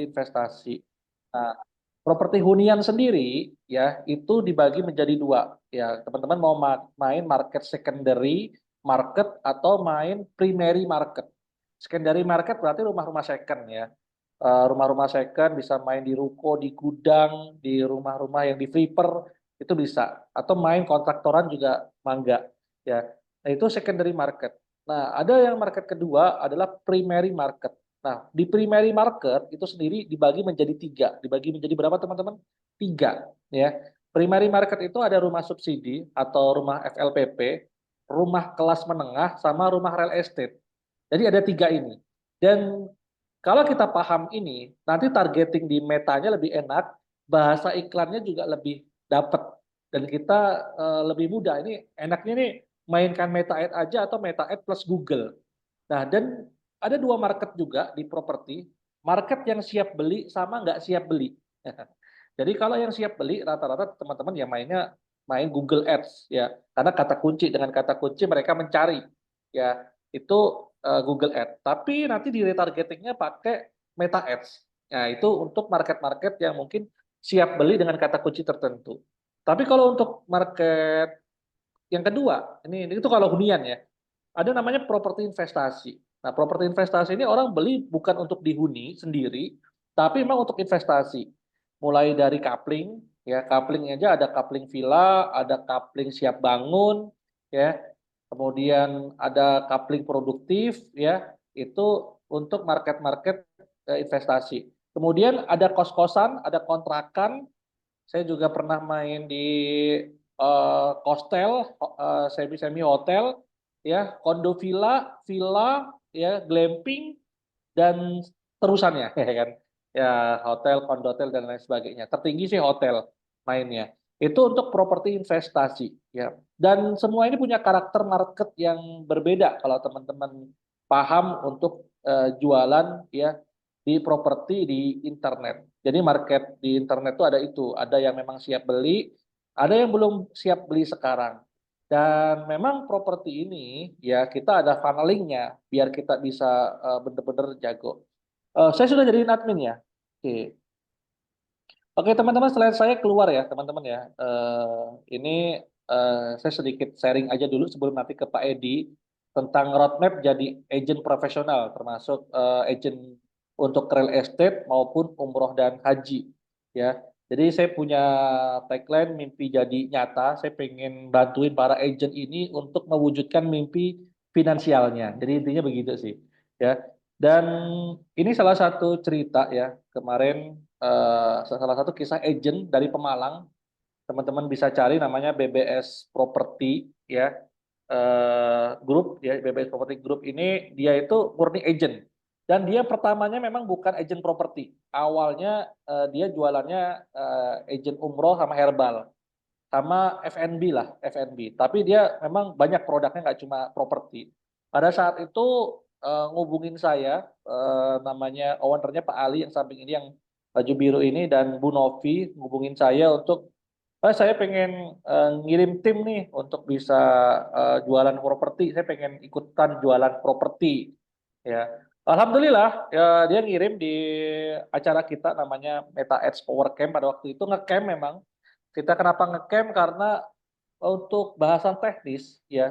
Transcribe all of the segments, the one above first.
investasi. Nah, properti hunian sendiri ya itu dibagi menjadi dua. Ya, teman-teman mau main market secondary market atau main primary market. Secondary market berarti rumah-rumah second ya. Rumah-rumah second bisa main di ruko, di gudang, di rumah-rumah yang di flipper itu bisa. Atau main kontraktoran juga mangga ya. Nah, itu secondary market. Nah, ada yang market kedua adalah primary market. Nah, di primary market itu sendiri dibagi menjadi tiga. Dibagi menjadi berapa teman-teman? Tiga. Ya. Primary market itu ada rumah subsidi atau rumah FLPP, rumah kelas menengah, sama rumah real estate. Jadi ada tiga ini. Dan kalau kita paham ini, nanti targeting di metanya lebih enak, bahasa iklannya juga lebih dapat. Dan kita lebih mudah. Ini enaknya nih mainkan Meta Ad aja atau Meta Ad plus Google. Nah, dan ada dua market juga di properti, market yang siap beli sama nggak siap beli. Jadi kalau yang siap beli rata-rata teman-teman ya mainnya main Google Ads ya, karena kata kunci dengan kata kunci mereka mencari ya itu Google Ads. Tapi nanti di retargetingnya pakai Meta Ads. Nah, itu untuk market-market yang mungkin siap beli dengan kata kunci tertentu. Tapi kalau untuk market yang kedua, ini itu kalau hunian ya, ada namanya properti investasi. Nah, properti investasi ini orang beli bukan untuk dihuni sendiri, tapi memang untuk investasi. Mulai dari coupling, ya coupling aja ada coupling villa, ada coupling siap bangun, ya. Kemudian ada coupling produktif, ya. Itu untuk market-market investasi. Kemudian ada kos-kosan, ada kontrakan. Saya juga pernah main di hostel, semi-semi hotel, ya, kondo villa, villa, ya, glamping dan terusannya, ya kan, ya hotel, kondotel dan lain sebagainya. Tertinggi sih hotel mainnya. Itu untuk properti investasi, ya. Dan semua ini punya karakter market yang berbeda kalau teman-teman paham untuk jualan ya di properti di internet. Jadi market di internet itu ada yang memang siap beli, ada yang belum siap beli sekarang. Dan memang properti ini ya kita ada funnelingnya biar kita bisa benar-benar jago. Saya sudah jadi admin ya. Oke, oke teman-teman, selain saya keluar ya teman-teman ya. Ini saya sedikit sharing aja dulu sebelum nanti ke Pak Edi tentang roadmap jadi agent profesional, termasuk agent untuk real estate maupun umroh dan haji. Ya, jadi saya punya tagline mimpi jadi nyata. Saya pengen bantuin para agent ini untuk mewujudkan mimpi finansialnya. Jadi intinya begitu sih. Ya, dan ini salah satu cerita ya kemarin salah satu kisah agent dari Pemalang. Teman-teman bisa cari namanya BBS Property ya. Grup ya BBS Property Group ini dia itu murni agent. Dan dia pertamanya memang bukan agent properti. Awalnya dia jualannya agent umroh sama herbal sama F&B lah, F&B. Tapi dia memang banyak produknya nggak cuma properti. Pada saat itu ngubungin saya, namanya ownernya Pak Ali yang samping ini yang baju biru ini dan Bu Novi ngubungin saya untuk saya pengen ngirim tim nih untuk bisa jualan properti. Saya pengen ikutan jualan properti. Ya, alhamdulillah ya dia ngirim di acara kita namanya Meta Ads Power Camp pada waktu itu ngecamp memang. Kita kenapa ngecamp karena untuk bahasan teknis ya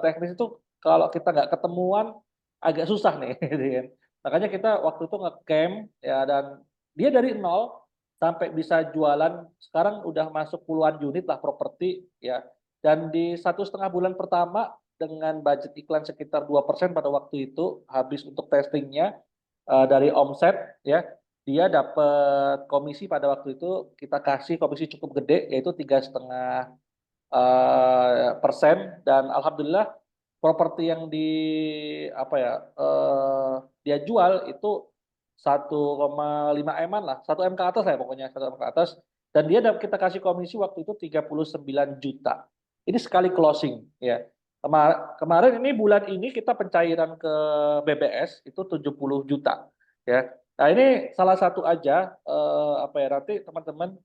teknis itu kalau kita nggak ketemuan agak susah nih gitu kan. Makanya kita waktu itu ngecamp ya dan dia dari nol sampai bisa jualan sekarang udah masuk puluhan unit lah properti ya dan di 1,5 bulan pertama dengan budget iklan sekitar 2% pada waktu itu habis untuk testingnya dari omset ya dia dapat komisi pada waktu itu kita kasih komisi cukup gede yaitu 3,5% dan alhamdulillah properti yang di apa ya dia jual itu 1,5 M-an lah 1 M ke atas lah ya, pokoknya 1 M ke atas dan dia kita kasih komisi waktu itu 39 juta ini sekali closing ya kemarin ini bulan ini kita pencairan ke BBS itu 70 juta ya. Nah ini salah satu aja apa ya nanti teman-teman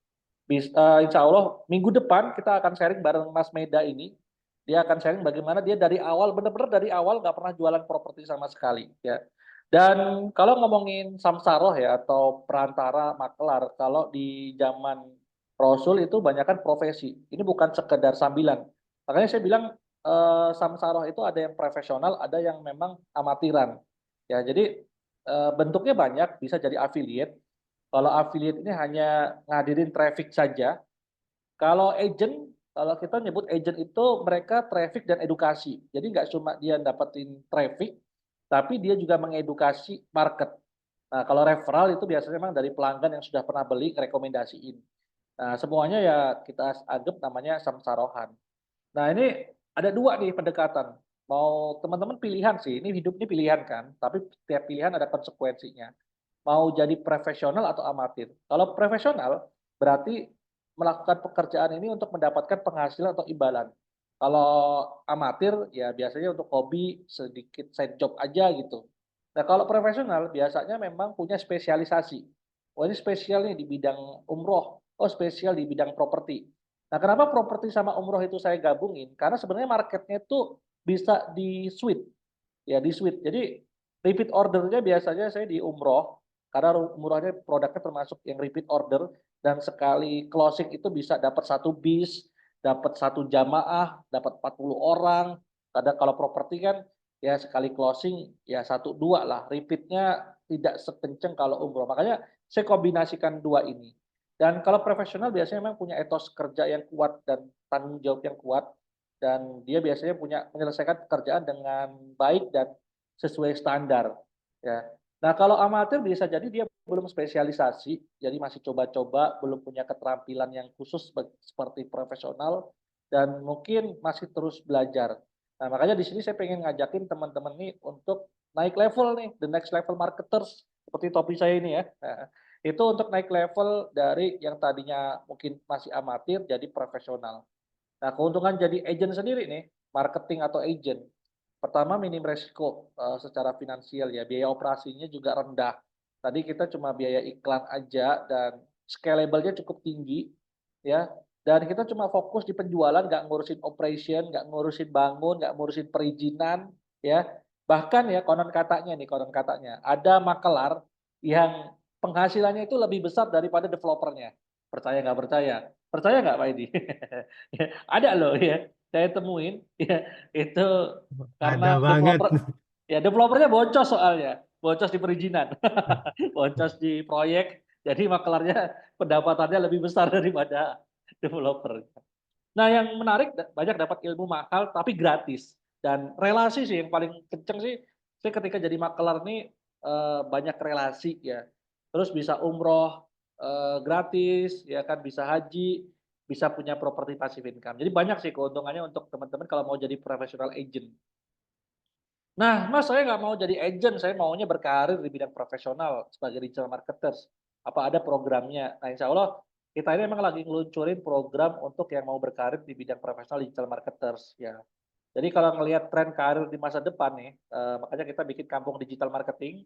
bisa insya Allah minggu depan kita akan sharing bareng Mas Meda ini. Dia akan sharing bagaimana dia dari awal benar-benar dari awal nggak pernah jualan properti sama sekali ya. Dan kalau ngomongin samsaroh ya atau perantara makelar, kalau di zaman Rasul itu banyak kan profesi. Ini bukan sekedar sambilan. Makanya saya bilang samsaroh itu ada yang profesional, ada yang memang amatiran. Ya, jadi bentuknya banyak, bisa jadi affiliate. Kalau affiliate ini hanya ngadirin traffic saja. Kalau agent, kalau kita nyebut agent itu mereka traffic dan edukasi. Jadi nggak cuma dia dapetin traffic, tapi dia juga mengedukasi market. Nah, kalau referral itu biasanya memang dari pelanggan yang sudah pernah beli rekomendasiin. Nah, semuanya ya kita anggap namanya samsarohan. Nah, ini ada dua nih pendekatan. Mau teman-teman pilihan sih, ini hidup ini pilihan kan, tapi setiap pilihan ada konsekuensinya. Mau jadi profesional atau amatir. Kalau profesional berarti melakukan pekerjaan ini untuk mendapatkan penghasilan atau imbalan. Kalau amatir ya biasanya untuk hobi sedikit side job aja gitu. Nah kalau profesional biasanya memang punya spesialisasi. Oh ini spesial nih di bidang umroh, oh spesial di bidang properti. Nah kenapa properti sama umroh itu saya gabungin? Karena sebenarnya marketnya itu bisa di suite, ya di suite. Jadi repeat ordernya biasanya saya di umroh, karena umrohnya produknya termasuk yang repeat order, dan sekali closing itu bisa dapat satu bis, dapat satu jamaah, dapat 40 orang. Kadang kalau properti kan ya sekali closing ya satu dua lah, repeatnya tidak sekenceng kalau umroh. Makanya saya kombinasikan dua ini. Dan kalau profesional biasanya memang punya etos kerja yang kuat dan tanggung jawab yang kuat, dan dia biasanya punya menyelesaikan pekerjaan dengan baik dan sesuai standar. Ya. Nah kalau amatir bisa jadi dia belum spesialisasi, jadi masih coba-coba, belum punya keterampilan yang khusus seperti profesional, dan mungkin masih terus belajar. Nah makanya di sini saya pengen ngajakin teman-teman nih untuk naik level nih, the next level marketers, seperti topi saya ini ya. Nah, itu untuk naik level dari yang tadinya mungkin masih amatir jadi profesional. Nah, keuntungan jadi agent sendiri nih, marketing atau agent. Pertama, minim resiko secara finansial ya, biaya operasinya juga rendah. Tadi kita cuma biaya iklan aja dan scalable-nya cukup tinggi ya. Dan kita cuma fokus di penjualan, nggak ngurusin operation, nggak ngurusin bangun, nggak ngurusin perizinan ya. Bahkan ya konon katanya, ada makelar yang penghasilannya itu lebih besar daripada developernya. Percaya nggak percaya? Percaya nggak Pak Edi? Ada loh ya, saya temuin ya itu Ada karena banget. developernya boncos soalnya, boncos di perizinan, boncos di proyek, jadi makelarnya pendapatannya lebih besar daripada developer. Nah yang menarik banyak dapat ilmu mahal tapi gratis, dan relasi sih yang paling kenceng sih. Saya ketika jadi makelar nih banyak relasi ya, terus bisa umroh gratis ya kan, bisa haji, bisa punya properti passive income. Jadi banyak sih keuntungannya untuk teman-teman kalau mau jadi professional agent. Nah, Mas, saya nggak mau jadi agent, saya maunya berkarir di bidang profesional sebagai digital marketers. Apa ada programnya? Nah, insya Allah kita ini memang lagi ngeluncurin program untuk yang mau berkarir di bidang profesional digital marketers. Ya, jadi kalau ngelihat tren karir di masa depan nih, makanya kita bikin kampung digital marketing.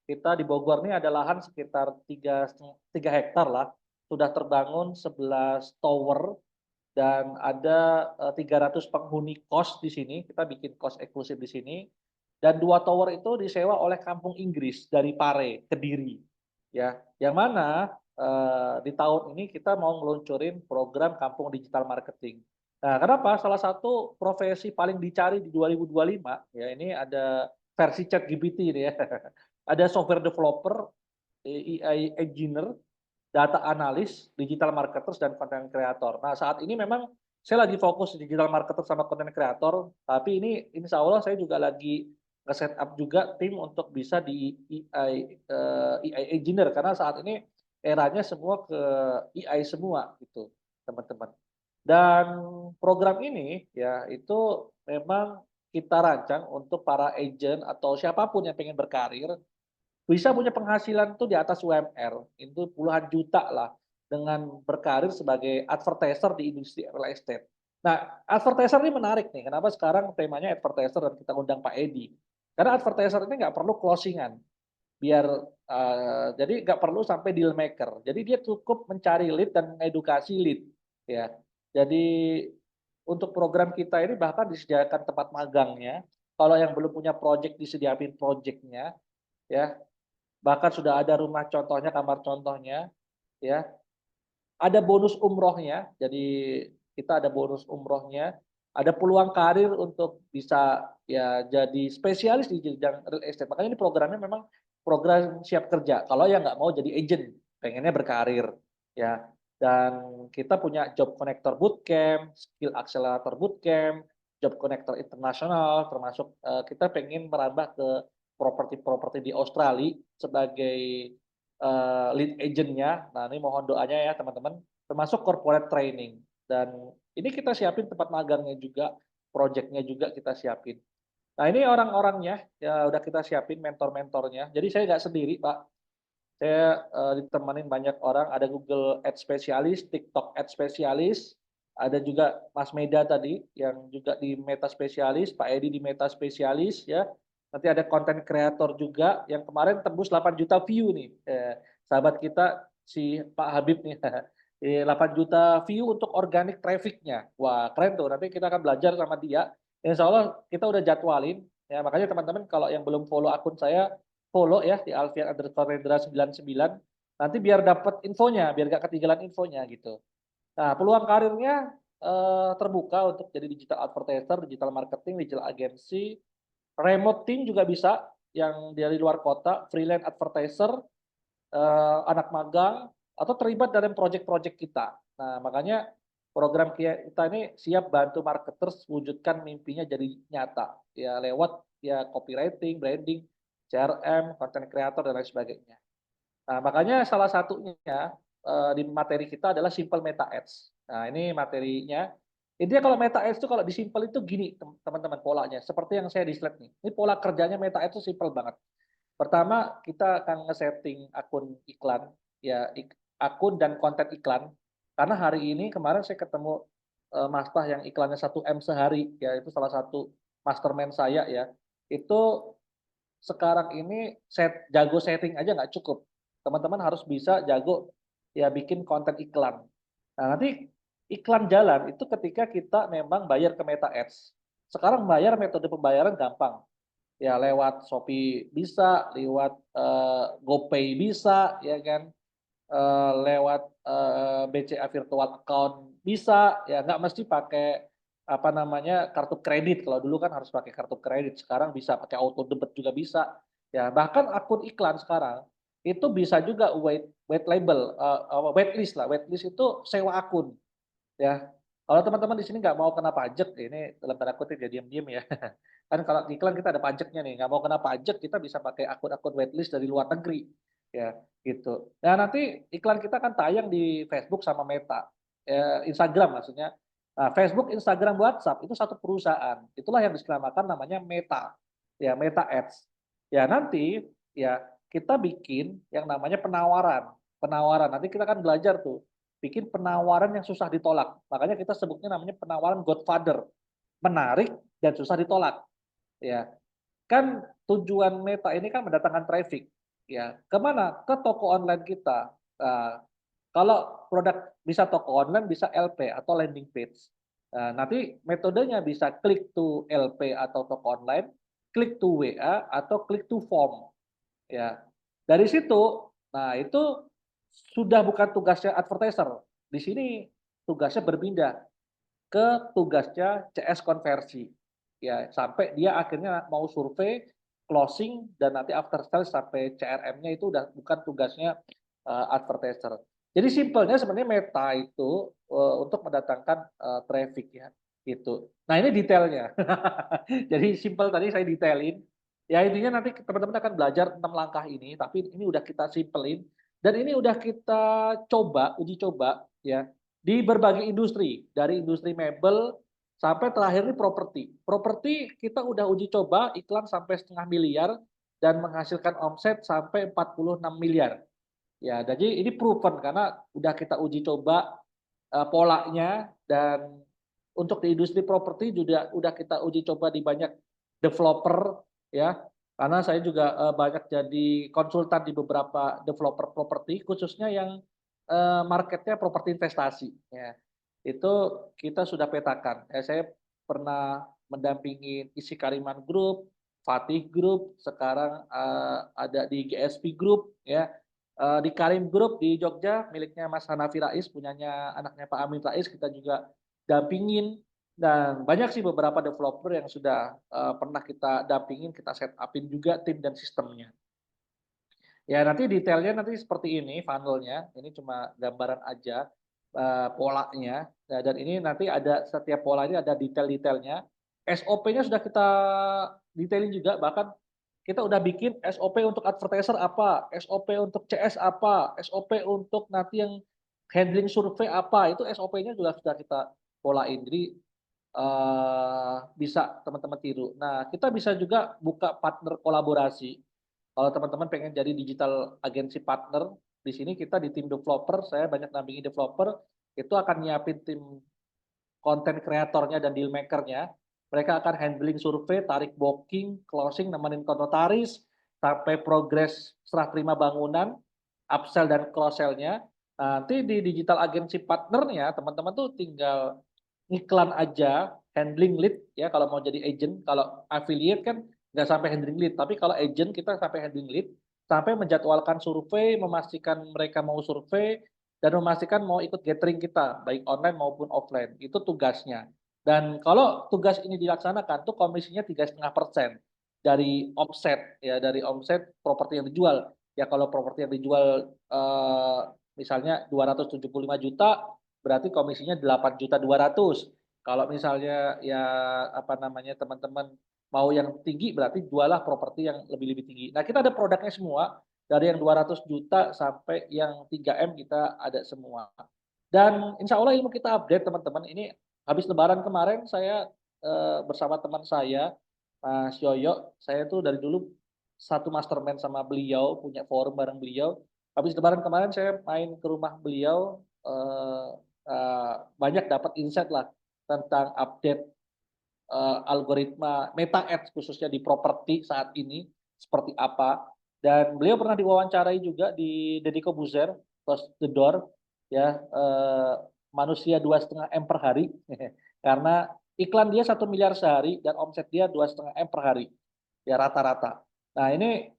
Kita di Bogor nih ada lahan sekitar 3 hektar lah, sudah terbangun 11 tower, dan ada 300 penghuni kos di sini. Kita bikin kos eksklusif di sini. Dan 2 tower itu disewa oleh Kampung Inggris dari Pare, Kediri. Ya, yang mana di tahun ini kita mau ngeluncurin program Kampung Digital Marketing. Nah, kenapa? Salah satu profesi paling dicari di 2025 ya ini ada versi ChatGPT ini ya. Ada software developer, AI engineer, data analis, digital marketers, dan content creator. Nah, saat ini memang saya lagi fokus di digital marketer sama content creator, tapi ini insya Allah saya juga lagi nge-set up juga tim untuk bisa di AI engineer, karena saat ini eranya semua ke AI semua gitu, teman-teman. Dan program ini ya itu memang kita rancang untuk para agent atau siapapun yang pengen berkarir bisa punya penghasilan tuh di atas UMR, itu puluhan juta lah dengan berkarir sebagai advertiser di industri real estate. Nah, advertiser ini menarik nih. Kenapa sekarang temanya advertiser dan kita undang Pak Edi? Karena advertiser ini nggak perlu closingan, biar jadi nggak perlu sampai deal maker. Jadi dia cukup mencari lead dan mengedukasi lead. Ya, jadi untuk program kita ini bahkan disediakan tempat magangnya. Kalau yang belum punya project disediakan projectnya, ya. Bahkan sudah ada rumah contohnya, kamar contohnya, ya. Ada bonus umrohnya, jadi kita ada bonus umrohnya, ada peluang karir untuk bisa ya jadi spesialis di bidang real estate. Makanya ini programnya memang program siap kerja. Kalau yang nggak mau jadi agent, pengennya berkarir, ya. Dan kita punya job connector bootcamp, skill accelerator bootcamp, job connector internasional, termasuk kita pengen merambah ke properti-properti di Australia sebagai lead agentnya. Nah ini mohon doanya ya teman-teman, termasuk corporate training. Dan ini kita siapin tempat magangnya juga, projectnya juga kita siapin. Nah ini orang-orangnya ya udah kita siapin mentor-mentornya. Jadi saya nggak sendiri Pak, saya ditemenin banyak orang, ada Google Ads spesialis, TikTok Ads spesialis, ada juga Mas Meda tadi yang juga di Meta spesialis, Pak Edi di Meta spesialis ya. Nanti ada konten kreator juga yang kemarin tembus 8 juta view nih. Sahabat kita si Pak Habib nih. 8 juta view untuk organic trafficnya. Wah, keren tuh. Nanti kita akan belajar sama dia. Insya Allah kita udah jadwalin. Ya, makanya teman-teman kalau yang belum follow akun saya, follow ya di Alfian_Rendra99. Nanti biar dapat infonya, biar gak ketinggalan infonya gitu. Nah, peluang karirnya terbuka untuk jadi digital advertiser, digital marketing, digital agency, remote team juga bisa, yang dari luar kota, freelance advertiser, anak magang, atau terlibat dalam project-project kita. Nah, makanya program kita ini siap bantu marketers wujudkan mimpinya jadi nyata, ya lewat ya copywriting, branding, CRM, content creator dan lain sebagainya. Nah, makanya salah satunya di materi kita adalah simple meta ads. Nah, ini materinya. Intinya kalau meta ads itu kalau disimpel itu gini, teman-teman polanya. Seperti yang saya di slide nih. Ini pola kerjanya meta ads itu simple banget. Pertama, kita akan nge-setting akun iklan, ya akun dan konten iklan. Karena hari ini kemarin saya ketemu Mas Tah yang iklannya 1 M sehari, ya itu salah satu mastermind saya ya. Itu sekarang ini jago setting aja nggak cukup. Teman-teman harus bisa jago ya bikin konten iklan. Nah, nanti iklan jalan itu ketika kita memang bayar ke Meta Ads. Sekarang bayar metode pembayaran gampang. Ya lewat Shopee bisa, lewat GoPay bisa, ya kan, lewat BCA virtual account bisa, ya nggak mesti pakai apa namanya kartu kredit. Kalau dulu kan harus pakai kartu kredit, sekarang bisa pakai auto debit juga bisa. Ya bahkan akun iklan sekarang itu bisa juga white label, waitlist lah. Waitlist itu sewa akun. Ya, kalau teman-teman di sini nggak mau kena pajak, ini dalam tanda kutip ya diam-diam ya. Kan kalau di iklan kita ada pajaknya nih, nggak mau kena pajak kita bisa pakai akun-akun waitlist dari luar negeri, ya gitu. Nah nanti iklan kita kan tayang di Facebook sama Meta, Instagram maksudnya. Nah, Facebook, Instagram, WhatsApp itu satu perusahaan. Itulah yang disamakan namanya Meta, ya Meta Ads. Ya nanti ya kita bikin yang namanya penawaran, penawaran. Nanti kita akan belajar tuh bikin penawaran yang susah ditolak. Makanya kita sebutnya namanya penawaran Godfather. Menarik dan susah ditolak. Ya, kan tujuan Meta ini kan mendatangkan traffic. Ya, kemana? Ke toko online kita. Nah, kalau produk bisa toko online, bisa LP atau landing page. Nah, nanti metodenya bisa klik to LP atau toko online, klik to WA atau klik to form. Ya, dari situ, nah itu sudah bukan tugasnya advertiser. Di sini tugasnya berpindah ke tugasnya CS konversi. Ya, sampai dia akhirnya mau survei, closing, dan nanti after sales sampai CRM-nya itu udah bukan tugasnya advertiser. Jadi simpelnya sebenarnya Meta itu untuk mendatangkan traffic ya, gitu. Nah ini detailnya. Jadi simpel tadi saya detailin. Ya intinya nanti teman-teman akan belajar 6 langkah ini, tapi ini udah kita simpelin dan ini udah kita coba, uji coba ya di berbagai industri, dari industri mebel sampai terakhir ini properti. Properti kita udah uji coba iklan sampai 0,5 miliar dan menghasilkan omset sampai 46 miliar. Ya, jadi ini proven karena udah kita uji coba polanya dan untuk di industri properti juga udah kita uji coba di banyak developer ya. Karena saya juga banyak jadi konsultan di beberapa developer properti khususnya yang marketnya properti investasi ya. Itu kita sudah petakan. Saya pernah mendampingi Isi Kariman Group, Fatih Group, sekarang ada di GSP Group, ya. Di Karim Group di Jogja, miliknya Mas Hanafi Rais, punyanya anaknya Pak Amin Rais, kita juga dampingin. Dan banyak sih beberapa developer yang sudah pernah kita dampingin, kita set upin juga tim dan sistemnya. Ya nanti detailnya nanti seperti ini funnelnya, ini cuma gambaran aja polanya. Nah, dan ini nanti ada setiap pola ini ada detail-detailnya. SOP-nya sudah kita detailin juga, bahkan kita udah bikin SOP untuk advertiser apa, SOP untuk CS apa, SOP untuk nanti yang handling survei apa, itu SOP-nya juga sudah kita polain. Jadi bisa teman-teman tiru. Nah, kita bisa juga buka partner kolaborasi. Kalau teman-teman pengen jadi digital agency partner, di sini kita di tim developer, saya banyak nampingi developer, itu akan nyiapin tim konten kreatornya dan deal makernya. Mereka akan handling survei, tarik booking, closing, nemenin notaris, sampai progres serah terima bangunan, upsell dan cross sell-nya. Nanti di digital agency partnernya, teman-teman tuh tinggal iklan aja, handling lead ya kalau mau jadi agent. Kalau affiliate kan nggak sampai handling lead, tapi kalau agent kita sampai handling lead, sampai menjadwalkan survei, memastikan mereka mau survei, dan memastikan mau ikut gathering kita, baik online maupun offline. Itu tugasnya. Dan kalau tugas ini dilaksanakan, tuh komisinya 3,5% dari omset, ya dari omset properti yang dijual. Ya kalau properti yang dijual misalnya 275 juta, berarti komisinya 8.200.000. Kalau misalnya ya apa namanya teman-teman mau yang tinggi, berarti jualah properti yang lebih-lebih tinggi. Nah kita ada produknya semua, dari yang 200 juta sampai yang 3M kita ada semua. Dan insya Allah ilmu kita update teman-teman. Ini habis lebaran kemarin saya bersama teman saya, Mas Yoyo, saya tuh dari dulu satu mastermind sama beliau, punya forum bareng beliau. Habis lebaran kemarin saya main ke rumah beliau, banyak dapat insight lah tentang update algoritma Meta Ads khususnya di properti saat ini seperti apa. Dan beliau pernah diwawancarai juga di Deddy Kobuzer, Close the Door, ya manusia 2,5 M per hari, karena iklan dia 1 miliar sehari dan omset dia 2,5 M per hari, ya rata-rata. Nah ini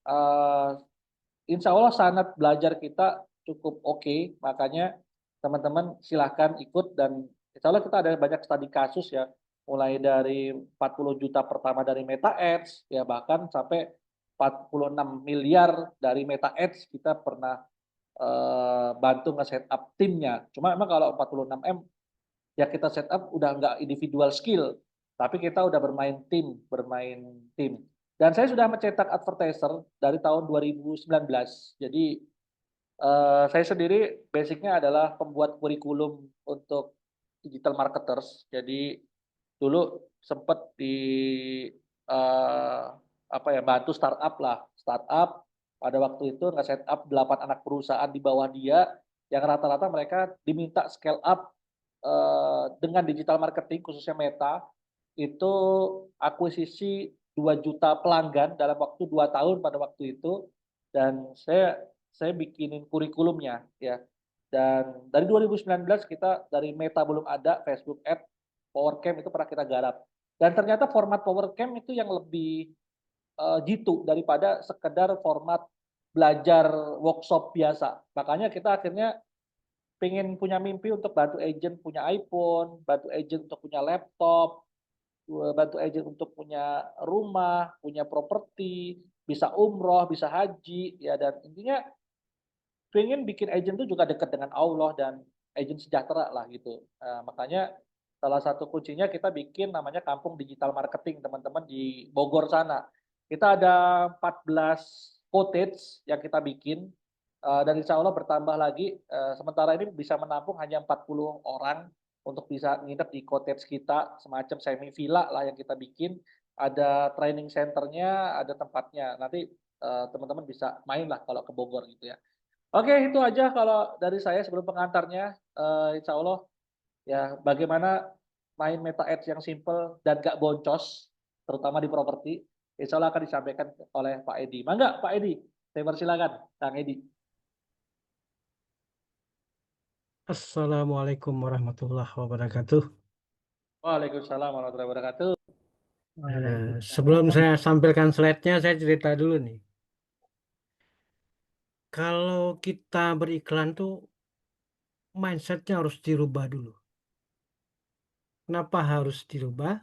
insya Allah sangat belajar kita cukup oke, makanya teman-teman silahkan ikut dan insya Allah kita ada banyak studi kasus ya, mulai dari 40 juta pertama dari Meta Ads, ya bahkan sampai 46 miliar dari Meta Ads kita pernah bantu nge-setup timnya. Cuma emang kalau 46 M ya kita setup udah nggak individual skill, tapi kita udah bermain tim. Dan saya sudah mencetak advertiser dari tahun 2019. Jadi saya sendiri basicnya adalah pembuat kurikulum untuk digital marketers. Jadi dulu sempat di eh, apa ya bantu startup lah, startup pada waktu itu nggak set up 8 anak perusahaan di bawah dia yang rata-rata mereka diminta scale up dengan digital marketing khususnya Meta itu akuisisi 2 juta pelanggan dalam waktu 2 tahun pada waktu itu dan saya bikinin kurikulumnya ya. Dan dari 2019 kita dari Meta belum ada, Facebook Ads, PowerCamp itu pernah kita garap. Dan ternyata format PowerCamp itu yang lebih jitu daripada sekedar format belajar workshop biasa. Makanya kita akhirnya pengen punya mimpi untuk bantu agent punya iPhone, bantu agent untuk punya laptop, bantu agent untuk punya rumah, punya properti, bisa umroh, bisa haji, ya dan intinya pengen bikin agent itu juga dekat dengan Allah dan agent sejahtera lah gitu. Makanya salah satu kuncinya kita bikin namanya Kampung Digital Marketing teman-teman di Bogor sana. Kita ada 14 cottage yang kita bikin dan insya Allah bertambah lagi. Sementara ini bisa menampung hanya 40 orang untuk bisa nginep di cottage kita semacam semi villa lah yang kita bikin. Ada training centernya, ada tempatnya. Nanti teman-teman bisa main lah kalau ke Bogor gitu ya. Oke, itu aja kalau dari saya sebelum pengantarnya. Insya Allah ya bagaimana main meta ads yang simple dan gak boncos, terutama di properti. Insya Allah akan disampaikan oleh Pak Edi. Mangga Pak Edi, saya persilakan, Kang Edi. Assalamualaikum warahmatullahi wabarakatuh. Waalaikumsalam warahmatullahi wabarakatuh. Sebelum saya sampaikan slide-nya, saya cerita dulu nih. Kalau kita beriklan tuh mindsetnya harus dirubah dulu. Kenapa harus dirubah?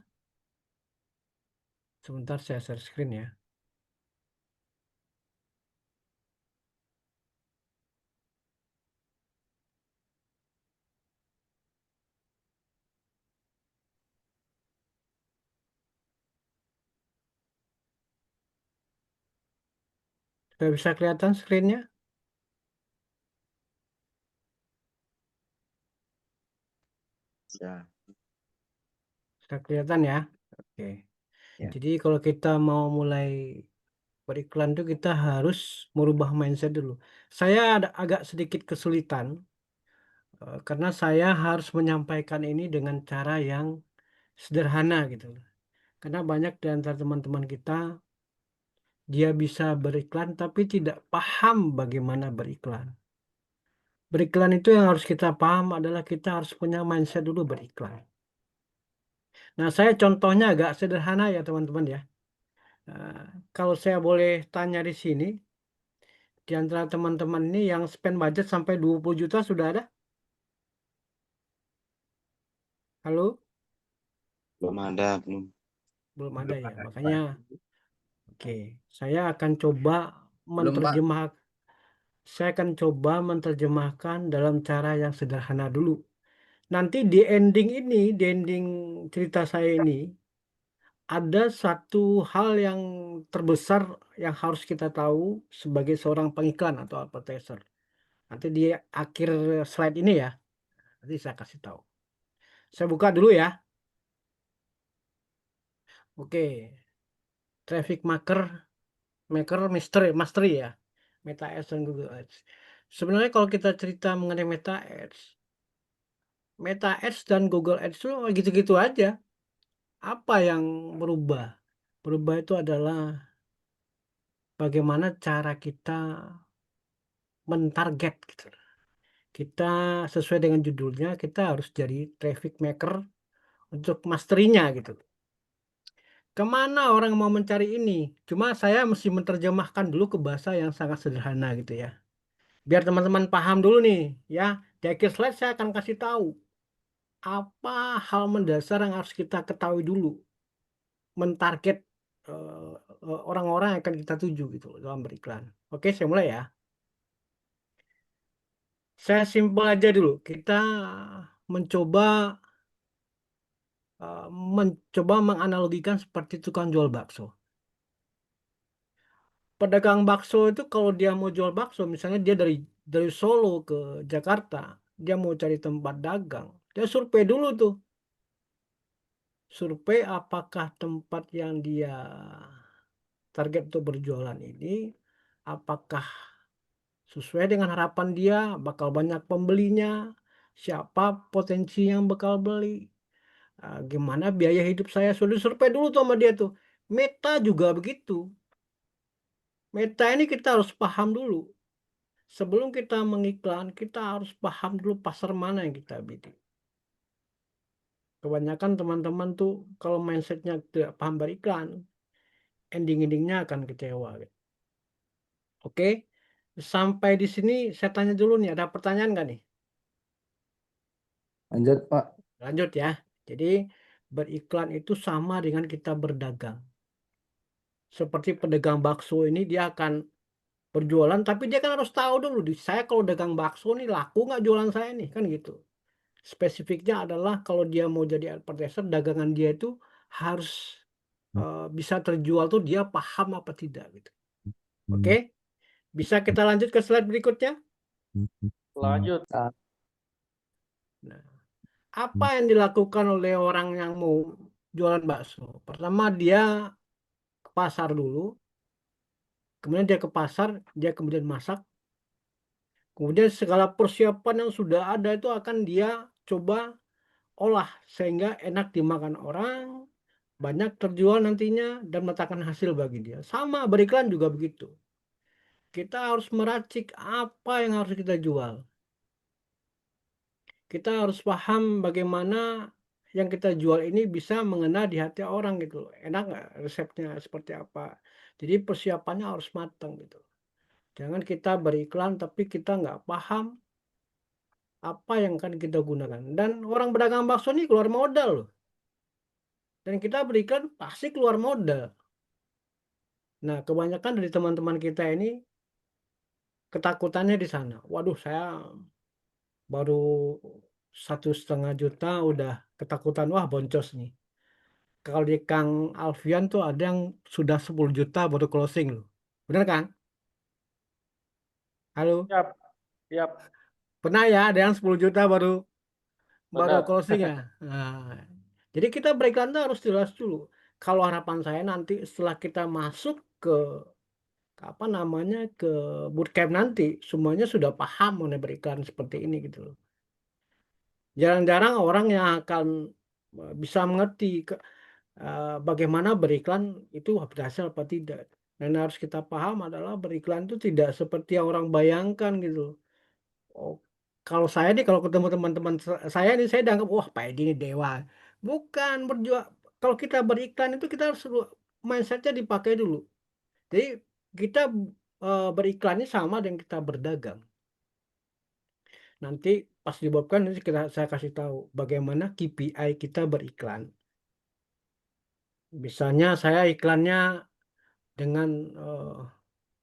Sebentar saya share screen ya. Sudah bisa kelihatan screen-nya? Ya, Sudah kelihatan ya? Oke. ya. Jadi kalau kita mau mulai beriklan tuh kita harus merubah mindset dulu. Saya ada agak sedikit kesulitan karena saya harus menyampaikan ini dengan cara yang sederhana gitu. Karena banyak di antara teman-teman kita dia bisa beriklan tapi tidak paham bagaimana beriklan. Beriklan itu yang harus kita paham adalah kita harus punya mindset dulu beriklan. Nah, saya contohnya agak sederhana ya teman-teman ya. Eh, Kalau saya boleh tanya di sini, di antara teman-teman ini yang spend budget sampai 20 juta sudah ada? Halo? Belum ada, belum. Belum ada ya. Makanya, oke, saya akan coba Belum, Pak. menerjemah, saya akan coba menerjemahkan dalam cara yang sederhana dulu. Nanti di ending ini, di ending cerita saya ini, ada satu hal yang terbesar yang harus kita tahu sebagai seorang pengiklan atau advertiser. Nanti di akhir slide ini ya, nanti saya kasih tahu. Saya buka dulu ya. Oke, traffic maker mastery ya. Meta Ads dan Google Ads. Sebenarnya kalau kita cerita mengenai Meta Ads dan Google Ads itu gitu-gitu aja. Apa yang berubah? Berubah itu adalah bagaimana cara kita mentarget gitu. Kita sesuai dengan judulnya, kita harus jadi traffic maker untuk masterinya gitu. Kemana orang mau mencari ini? Cuma saya mesti menerjemahkan dulu ke bahasa yang sangat sederhana gitu ya. Biar teman-teman paham dulu nih ya. Di akhir slide saya akan kasih tahu apa hal mendasar yang harus kita ketahui dulu mentarget orang-orang yang akan kita tuju gitu dalam beriklan. Oke, saya mulai ya. Saya simpel aja dulu. Kita mencoba mencoba menganalogikan seperti tukang jual bakso. Pedagang bakso itu kalau dia mau jual bakso, misalnya dia dari Solo ke Jakarta, dia mau cari tempat dagang, dia survei dulu tuh, survei apakah tempat yang dia target untuk berjualan ini, apakah sesuai dengan harapan dia, bakal banyak pembelinya, siapa potensi yang bakal beli, gimana biaya hidup saya, sudah survei dulu tuh sama dia tuh. Meta juga begitu. Meta ini kita harus paham dulu. Sebelum kita mengiklan, kita harus paham dulu pasar mana yang kita bidik. Kebanyakan teman-teman tuh kalau mindsetnya tidak paham beriklan, ending-endingnya akan kecewa. Gitu. Oke, sampai di sini saya tanya dulu nih, ada pertanyaan nggak nih? Lanjut, Pak. Lanjut ya. Jadi beriklan itu sama dengan kita berdagang. Seperti pedagang bakso ini dia akan berjualan, tapi dia kan harus tahu dulu, di saya kalau dagang bakso nih laku nggak jualan saya nih, kan gitu. Spesifiknya adalah kalau dia mau jadi advertiser, dagangan dia itu harus bisa terjual tuh dia paham apa tidak gitu. Oke, bisa kita lanjut ke slide berikutnya. Lanjut. Nah, apa yang dilakukan oleh orang yang mau jualan bakso? Pertama dia ke pasar dulu, kemudian dia ke pasar, dia kemudian masak, kemudian segala persiapan yang sudah ada itu akan dia coba olah sehingga enak dimakan orang, banyak terjual nantinya dan mendatangkan hasil bagi dia. Sama beriklan juga begitu. Kita harus meracik apa yang harus kita jual. Kita harus paham bagaimana yang kita jual ini bisa mengena di hati orang gitu loh. Enak nggak resepnya seperti apa. Jadi persiapannya harus matang gitu. Jangan kita beriklan tapi kita nggak paham apa yang akan kita gunakan. Dan orang pedagang bakso ini keluar modal loh. Dan kita beriklan pasti keluar modal. Nah, kebanyakan dari teman-teman kita ini ketakutannya di sana. Waduh, saya baru 1,5 juta udah ketakutan. Wah, boncos nih. Kalau di Kang Alfian tuh ada yang sudah 10 juta baru closing loh. Bener kan? Halo? Siap, siap, Pernah ya ada yang 10 juta baru benar. closing ya? Nah, jadi kita beriklan tuh harus jelas dulu. Kalau harapan saya nanti setelah kita masuk ke apa namanya ke bootcamp nanti semuanya sudah paham mengenai beriklan seperti ini gitu loh. Jarang-jarang orang yang akan bisa mengerti bagaimana beriklan itu berhasil apa tidak. Dan harus kita paham adalah beriklan itu tidak seperti yang orang bayangkan gitu loh. Oh, kalau saya nih kalau ketemu teman-teman saya nih saya dianggap wah Pak Edi ini dewa. Bukan berjuang. Kalau kita beriklan itu kita harus mindsetnya dipakai dulu. Jadi kita beriklannya sama dengan kita berdagang. Nanti pas dibuatkan nanti saya kasih tahu bagaimana KPI kita beriklan. Misalnya saya iklannya dengan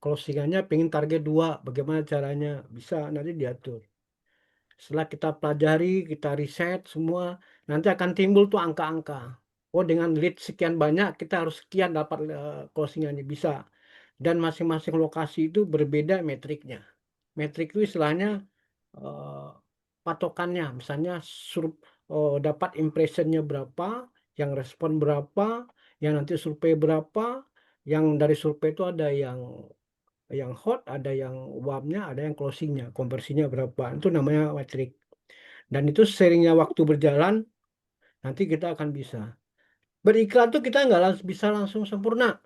closingannya pengen target 2, bagaimana caranya? Bisa nanti diatur. Setelah kita pelajari, kita riset semua, nanti akan timbul tuh angka-angka. Oh, dengan lead sekian banyak kita harus sekian dapat closingannya bisa. Dan masing-masing lokasi itu berbeda metriknya. Metrik itu istilahnya eh, patokannya, misalnya dapat impressionnya berapa, yang respon berapa, yang nanti survei berapa, yang dari survei itu ada yang hot, ada yang warmnya, ada yang closingnya, konversinya berapa, itu namanya metrik. Dan itu seringnya waktu berjalan, nanti kita akan bisa. Beriklan tuh kita nggak bisa langsung sempurna.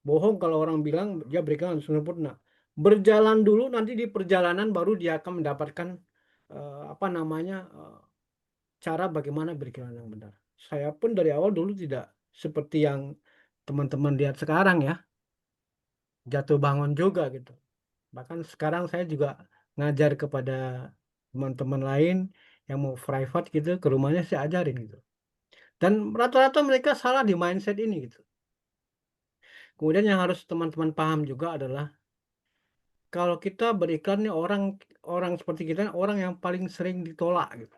Bohong kalau orang bilang dia beriklan langsung sempurna. Berjalan dulu, nanti di perjalanan baru dia akan mendapatkan apa namanya cara bagaimana beriklan yang benar. Saya pun dari awal dulu tidak seperti yang teman-teman lihat sekarang ya, jatuh bangun juga gitu. Bahkan sekarang saya juga ngajar kepada teman-teman lain yang mau private gitu, ke rumahnya saya ajarin gitu. Dan rata-rata mereka salah di mindset ini gitu. Kemudian yang harus teman-teman paham juga adalah kalau kita beriklan nih orang orang seperti kita orang yang paling sering ditolak gitu.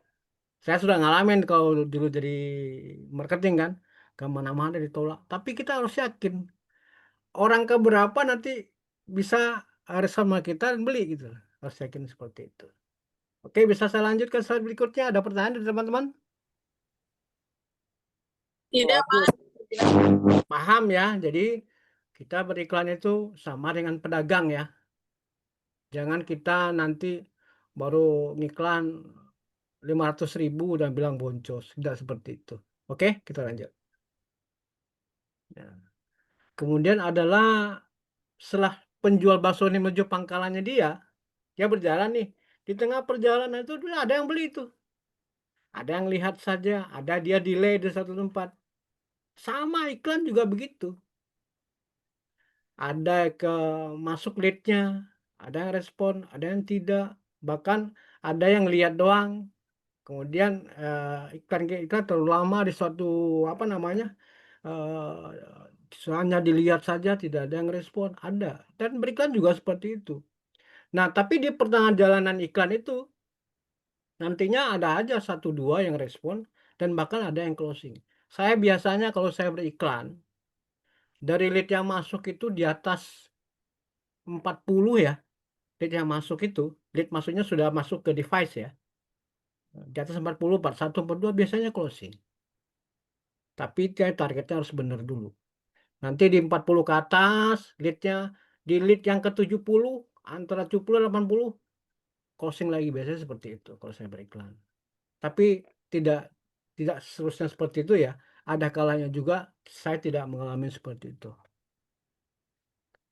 Saya sudah ngalamin kalau dulu jadi marketing kan, ke mana-mana ditolak. Tapi kita harus yakin orang keberapa nanti bisa harus sama kita dan beli gitu. Harus yakin seperti itu. Oke, bisa saya lanjut ke slide berikutnya. Ada pertanyaan dari teman-teman? Tidak, Pak. Paham ya? Jadi kita beriklan itu sama dengan pedagang ya. Jangan kita nanti baru ngiklan 500.000 dan bilang boncos. Tidak seperti itu. Oke, kita lanjut. Ya. Kemudian adalah setelah penjual bakso ini menuju pangkalannya dia berjalan nih. Di tengah perjalanan itu ada yang beli itu. Ada yang lihat saja, ada dia delay di satu tempat. Sama iklan juga begitu. Ada masuk leadnya, ada yang respon, ada yang tidak. Bahkan ada yang lihat doang. Kemudian iklan terlalu lama di suatu apa namanya hanya dilihat saja tidak ada yang respon. Ada dan beriklan juga seperti itu. Nah, tapi di pertengahan jalanan iklan itu nantinya ada aja satu dua yang respon dan bahkan ada yang closing. Saya biasanya kalau saya beriklan dari lead yang masuk itu di atas 40 ya. Lead yang masuk itu, lead masuknya sudah masuk ke device ya. Di atas 40, 41, 42 biasanya closing. Tapi targetnya harus benar dulu. Nanti di 40 ke atas, di lead yang ke 70, antara 70 dan 80, closing lagi. Biasanya seperti itu kalau saya beriklan. Tapi tidak tidak seterusnya seperti itu ya. Ada kalanya juga saya tidak mengalami seperti itu.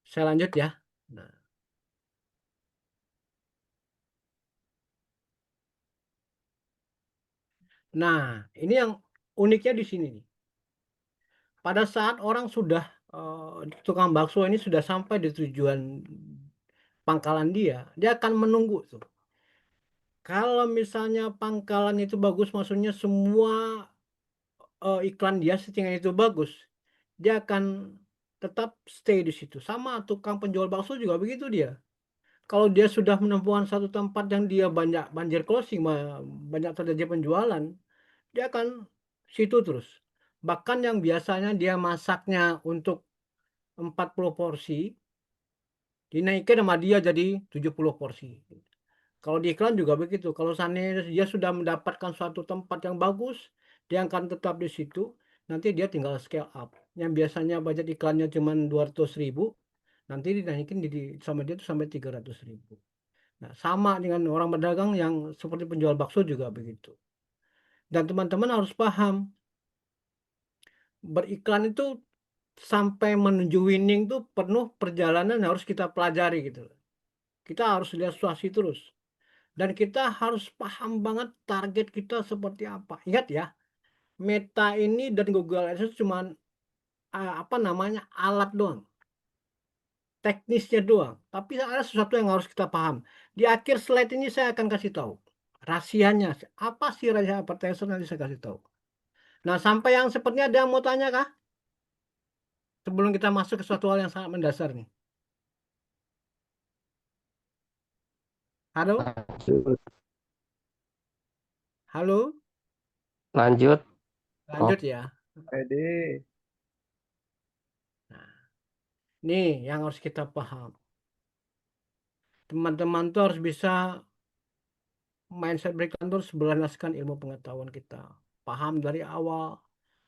Saya lanjut ya. Nah, Nah, ini yang uniknya di sini nih. Pada saat orang sudah tukang bakso ini sudah sampai di tujuan pangkalan dia akan menunggu tuh. Kalau misalnya pangkalan itu bagus, maksudnya semua iklan dia settingan itu bagus, dia akan tetap stay di situ. Sama tukang penjual bakso juga begitu dia. Kalau dia sudah menemukan satu tempat yang dia banyak banjir closing, banyak terjadi penjualan, dia akan situ terus. Bahkan yang biasanya dia masaknya untuk 40 porsi, dinaikin sama dia jadi 70 porsi. Kalau di iklan juga begitu. Kalau seandainya dia sudah mendapatkan suatu tempat yang bagus, dia akan tetap di situ. Nanti dia tinggal scale up. Yang biasanya budget iklannya cuma 200.000, nanti dinaikin sama dia itu sampai 300.000. Nah, sama dengan orang pedagang yang seperti penjual bakso juga begitu. Dan teman-teman harus paham, beriklan itu sampai menuju winning tuh penuh perjalanan harus kita pelajari gitu. Kita harus lihat situasi terus. Dan kita harus paham banget target kita seperti apa. Ingat ya, Meta ini dan Google AdSense cuma apa namanya alat doang, teknisnya doang. Tapi ada sesuatu yang harus kita paham. Di akhir slide ini saya akan kasih tahu rahasianya. Apa sih rahasia advertiser, nanti saya kasih tahu. Nah, sampai yang sepertinya ada yang mau tanya kah? Sebelum kita masuk ke suatu hal yang sangat mendasar nih. Halo? Lanjut. Halo? Lanjut, Prof. Lanjut ya. Ede. Nah, nih yang harus kita paham. Teman-teman tuh harus bisa mindset beriklan terus berlandaskan ilmu pengetahuan kita. Paham dari awal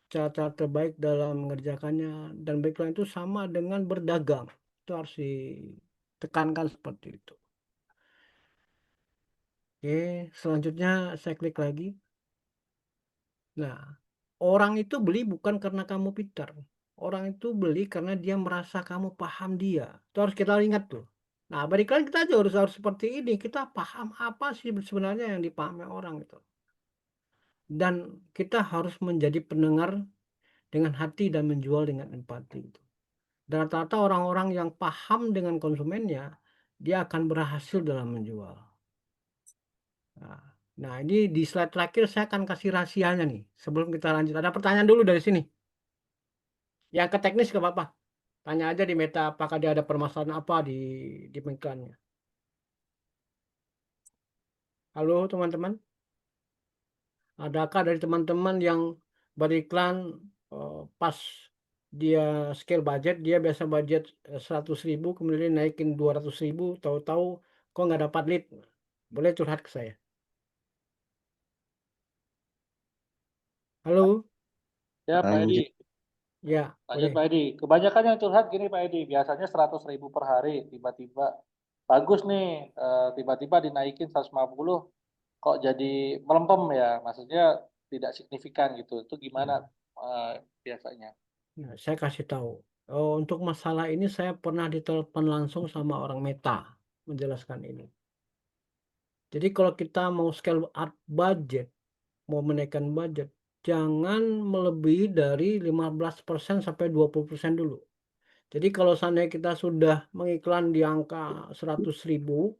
cara-cara terbaik dalam mengerjakannya, dan beriklan itu sama dengan berdagang. Itu harus ditekankan seperti itu. Oke, selanjutnya saya klik lagi. Nah, orang itu beli bukan karena kamu pintar. Orang itu beli karena dia merasa kamu paham dia. Itu harus kita ingat tuh. Nah, beriklan kita juga harus seperti ini. Kita paham apa sih sebenarnya yang dipahami orang itu. Dan kita harus menjadi pendengar dengan hati dan menjual dengan empati. Dan rata-rata orang-orang yang paham dengan konsumennya, dia akan berhasil dalam menjual. Nah, ini di slide terakhir saya akan kasih rahasianya nih. Sebelum kita lanjut, ada pertanyaan dulu dari sini. Yang ke teknis ke apa? Tanya aja di Meta apakah dia ada permasalahan apa di iklannya. Halo teman-teman, adakah dari teman-teman yang beriklan pas dia scale budget, dia biasa budget 100.000, kemudian naikin 200.000, tahu-tahu kok nggak dapat lead? Boleh curhat ke saya. Halo, Ya, Pak Edi. Lanjut. ya Lanjut boleh. Pak Edi. Kebanyakan yang curhat gini Pak Edi, biasanya 100.000 per hari, tiba-tiba bagus nih, tiba-tiba dinaikin 150, kok jadi melempem ya, maksudnya tidak signifikan gitu. Itu gimana biasanya? Nah, saya kasih tahu. Oh, untuk masalah ini saya pernah ditelepon langsung sama orang Meta menjelaskan ini. Jadi kalau kita mau scale up budget, mau menaikkan budget, jangan melebihi dari 15% sampai 20% dulu. Jadi kalau seandainya kita sudah mengiklan di angka 100.000,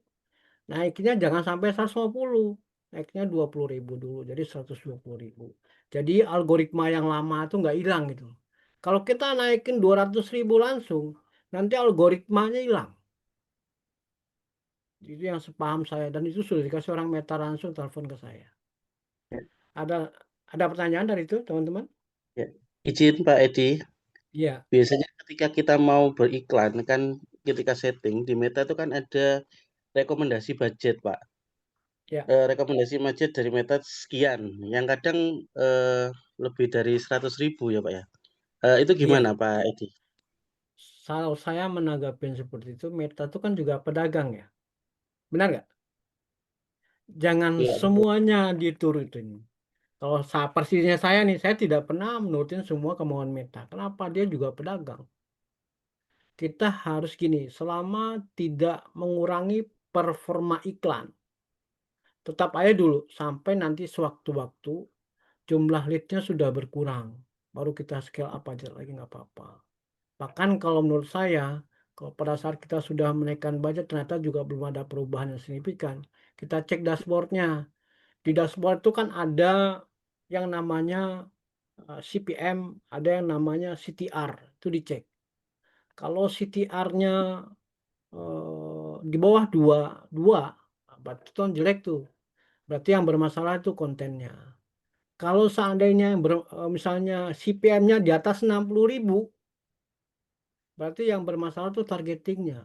naiknya jangan sampai 150, naiknya 20.000 dulu, jadi 120.000. Jadi algoritma yang lama itu nggak hilang gitu. Kalau kita naikin 200.000 langsung, nanti algoritmanya hilang. Itu yang sepaham saya, dan itu sudah dikasih orang Meta langsung telepon ke saya. Ya. Ada pertanyaan dari itu teman-teman? Ya. Izin Pak Edi, Iya. biasanya ketika kita mau beriklan kan ketika setting di Meta itu kan ada rekomendasi budget Pak. Ya. Rekomendasi budget dari Meta sekian, yang kadang lebih dari 100.000 ya Pak ya. Itu Iya. gimana Pak Edi? Kalau saya menanggapi seperti itu, Meta itu kan juga pedagang ya. Benar nggak? Jangan Iya, betul. semuanya diturutin. Kalau persisnya saya nih, saya tidak pernah menurutin semua kemauan Meta. Kenapa? Dia juga pedagang. Kita harus gini, selama tidak mengurangi performa iklan, tetap aja dulu sampai nanti sewaktu-waktu jumlah lead-nya sudah berkurang. Baru kita scale up aja lagi nggak apa-apa. Bahkan kalau menurut saya, kalau pada saat kita sudah menaikkan budget ternyata juga belum ada perubahan yang signifikan. Kita cek dashboard-nya. Di dashboard itu kan ada yang namanya CPM, ada yang namanya CTR, itu dicek. Kalau CTR-nya di bawah 2, berarti itu jelek tuh. Berarti yang bermasalah itu kontennya. Kalau seandainya misalnya CPM-nya di atas 60.000, berarti yang bermasalah itu targetingnya.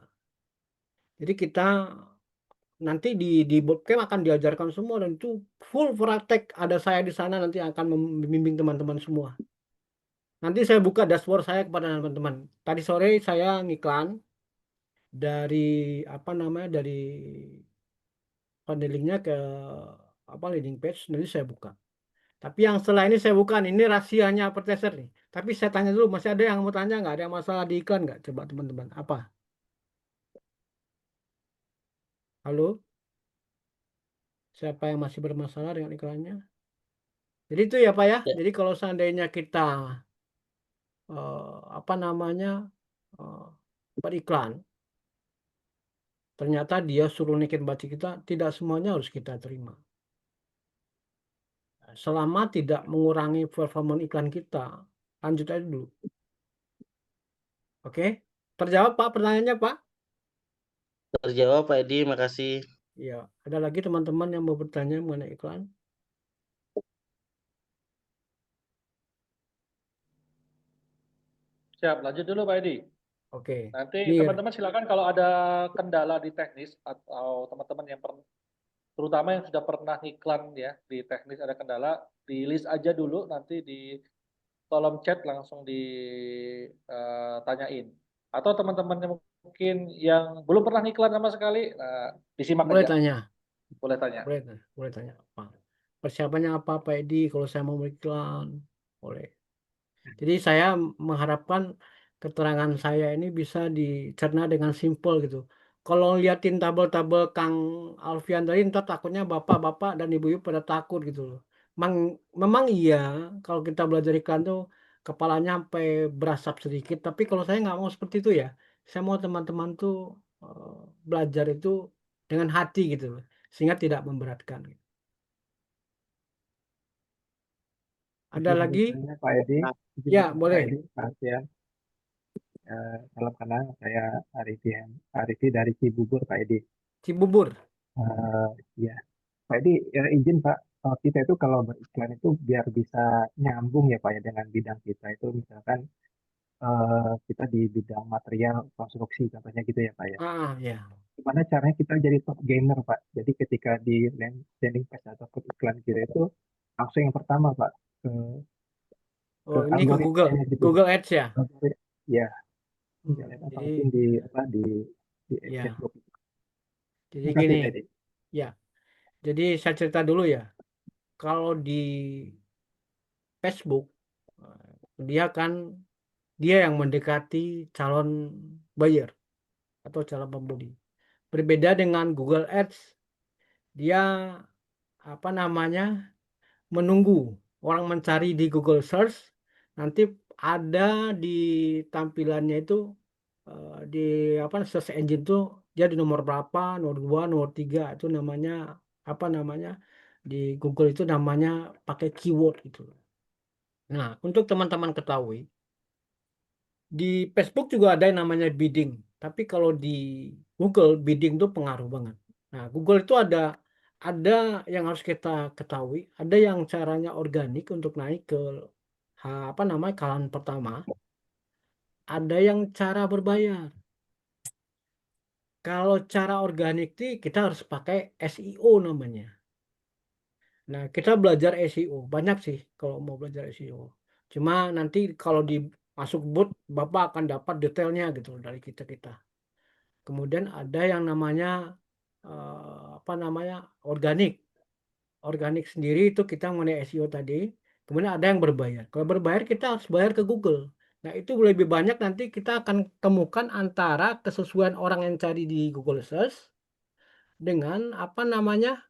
Jadi kita nanti di bootcamp akan diajarkan semua dan itu full praktek. Ada saya di sana nanti akan membimbing teman-teman semua. Nanti saya buka dashboard saya kepada teman-teman. Tadi sore saya ngiklan dari apa namanya dari funnelingnya ke landing page, nanti saya buka. Tapi yang setelah ini saya bukan, ini rahasianya advertiser nih. Tapi saya tanya dulu, masih ada yang mau tanya nggak? Ada yang masalah di iklan nggak? Coba teman-teman, apa? Halo? Siapa yang masih bermasalah dengan iklannya? Jadi itu ya Pak ya. Ya, Jadi kalau seandainya kita apa namanya beriklan, ternyata dia suruh naikin budget kita, tidak semuanya harus kita terima. Selama tidak mengurangi performa iklan kita, lanjut aja dulu. Oke? Terjawab Pak pertanyaannya Pak? terjawab Pak Edi, makasih. Ya, ada lagi teman-teman yang mau bertanya mengenai iklan? Siap, lanjut dulu Pak Edi. Oke. Nanti Clear. teman-teman silakan kalau ada kendala di teknis atau teman-teman yang terutama yang sudah pernah iklan ya di teknis ada kendala, di list aja dulu nanti di kolom chat langsung ditanyain. Atau teman-teman yang mungkin yang belum pernah iklan sama sekali, disimak Boleh aja, tanya. boleh tanya. Boleh tanya apa? Persiapannya apa Pak Edi kalau saya mau beriklan? Boleh. Jadi saya mengharapkan keterangan saya ini bisa dicerna dengan simpel gitu. Kalau liatin tabel-tabel Kang Alfian tadi, ntar takutnya bapak-bapak dan ibu-ibu pada takut gitu loh. Memang iya, kalau kita belajar iklan tuh kepalanya sampai berasap sedikit. Tapi kalau saya nggak mau seperti itu ya. Saya mau teman-teman tuh belajar itu dengan hati gitu loh, sehingga tidak memberatkan. Ada Izin lagi? bertanya Pak Edi, izin Ya, bertanya Pak boleh. Edi, perhatian. Salam kenal, saya Arifi dari Cibubur Pak Edi. Cibubur. Ya, Pak Edi, izin Pak, kita itu kalau beriklan itu biar bisa nyambung ya Pak ya dengan bidang kita itu misalkan kita di bidang material konstruksi contohnya gitu ya Pak ya. Ya. Gimana caranya kita jadi top gainer Pak? Jadi ketika di landing page atau iklan kita itu langsung yang pertama Pak ke Oh, ini ke Google, algoritmanya gitu. Google Ads ya. Ya, atau Jadi, mungkin di apa di ya. Facebook. Jadi Terima kasih gini, Pak Edi. ya. Jadi saya cerita dulu ya. Kalau di Facebook, dia yang mendekati calon buyer atau calon pembeli. Berbeda dengan Google Ads, dia apa namanya menunggu orang mencari di Google Search, nanti ada di tampilannya itu di search engine tuh dia di nomor berapa, nomor 2, nomor 3 itu namanya apa namanya di Google itu namanya pakai keyword gitu. Nah, untuk teman-teman ketahui, di Facebook juga ada yang namanya bidding, tapi kalau di Google bidding itu pengaruh banget. Nah, Google itu ada yang harus kita ketahui, ada yang caranya organik untuk naik ke apa namanya kalangan pertama, ada yang cara berbayar. Kalau cara organik sih kita harus pakai SEO namanya. Nah, kita belajar SEO banyak sih kalau mau belajar SEO. Cuma nanti kalau di masuk boot Bapak akan dapat detailnya gitu dari kita. Kemudian ada yang namanya apa namanya organik. Organik sendiri itu kita mengenai SEO tadi. Kemudian ada yang berbayar. Kalau berbayar kita harus bayar ke Google. Nah, itu lebih banyak nanti kita akan temukan antara kesesuaian orang yang cari di Google Search dengan apa namanya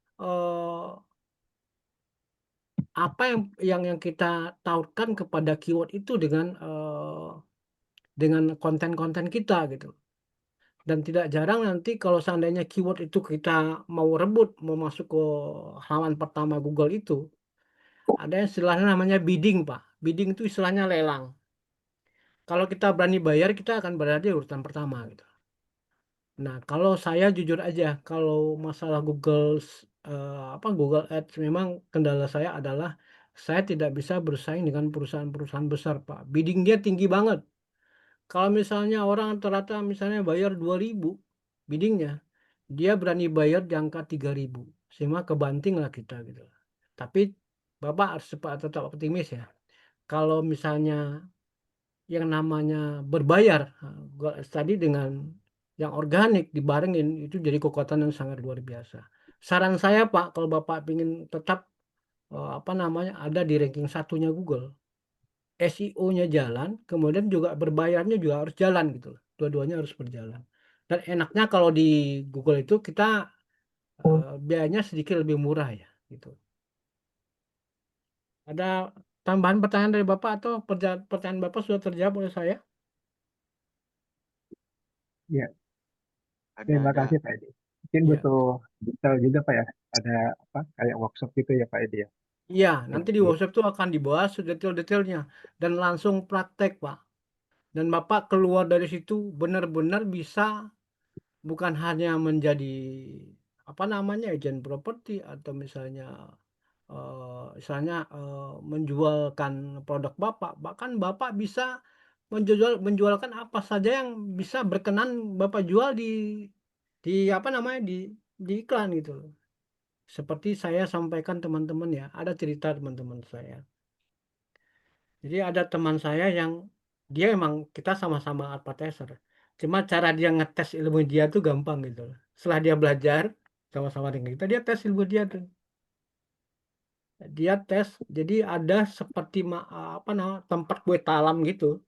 apa yang kita tautkan kepada keyword itu dengan konten-konten kita gitu. Dan tidak jarang nanti kalau seandainya keyword itu kita mau rebut, mau masuk ke halaman pertama Google itu, ada yang istilahnya namanya bidding, Pak. Bidding itu istilahnya lelang. Kalau kita berani bayar, kita akan berada di urutan pertama gitu. Nah, kalau saya jujur aja, kalau masalah Google Ads memang kendala saya adalah saya tidak bisa bersaing dengan perusahaan-perusahaan besar, Pak. Bidding dia tinggi banget. Kalau misalnya orang ternyata misalnya bayar 2.000 biddingnya, dia berani bayar di angka 3.000, sehingga kebanting lah kita gitu. Tapi Bapak harus tetap optimis ya. Kalau misalnya yang namanya berbayar tadi dengan yang organik dibarengin itu jadi kekuatan yang sangat luar biasa. Saran saya Pak, kalau Bapak ingin tetap ada di ranking satunya Google, SEO-nya jalan, kemudian juga berbayarnya juga harus jalan gitu loh. Dua-duanya harus berjalan. Dan enaknya kalau di Google itu kita biayanya sedikit lebih murah ya gitu. Ada tambahan pertanyaan dari Bapak atau pertanyaan Bapak sudah terjawab oleh saya? Ya, Ada, terima ada. kasih Pak Edi. Mungkin Ya. butuh detail juga Pak ya. Ada apa kayak workshop gitu ya Pak Edi ya. Iya, nanti di Jadi, workshop itu akan dibahas detail-detailnya dan langsung praktek, Pak. Dan Bapak keluar dari situ benar-benar bisa bukan hanya menjadi agent properti atau misalnya menjualkan produk Bapak, bahkan Bapak bisa menjualkan apa saja yang bisa berkenan Bapak jual di iklan gitu loh. Seperti saya sampaikan teman-teman ya, ada cerita teman-teman saya. Jadi ada teman saya yang dia emang kita sama-sama advertiser. Cuma cara dia ngetes ilmu dia tuh gampang gitu loh. Setelah dia belajar sama-sama dengan kita, dia tes ilmu dia tuh. Dia tes, jadi ada seperti tempat kue talam gitu,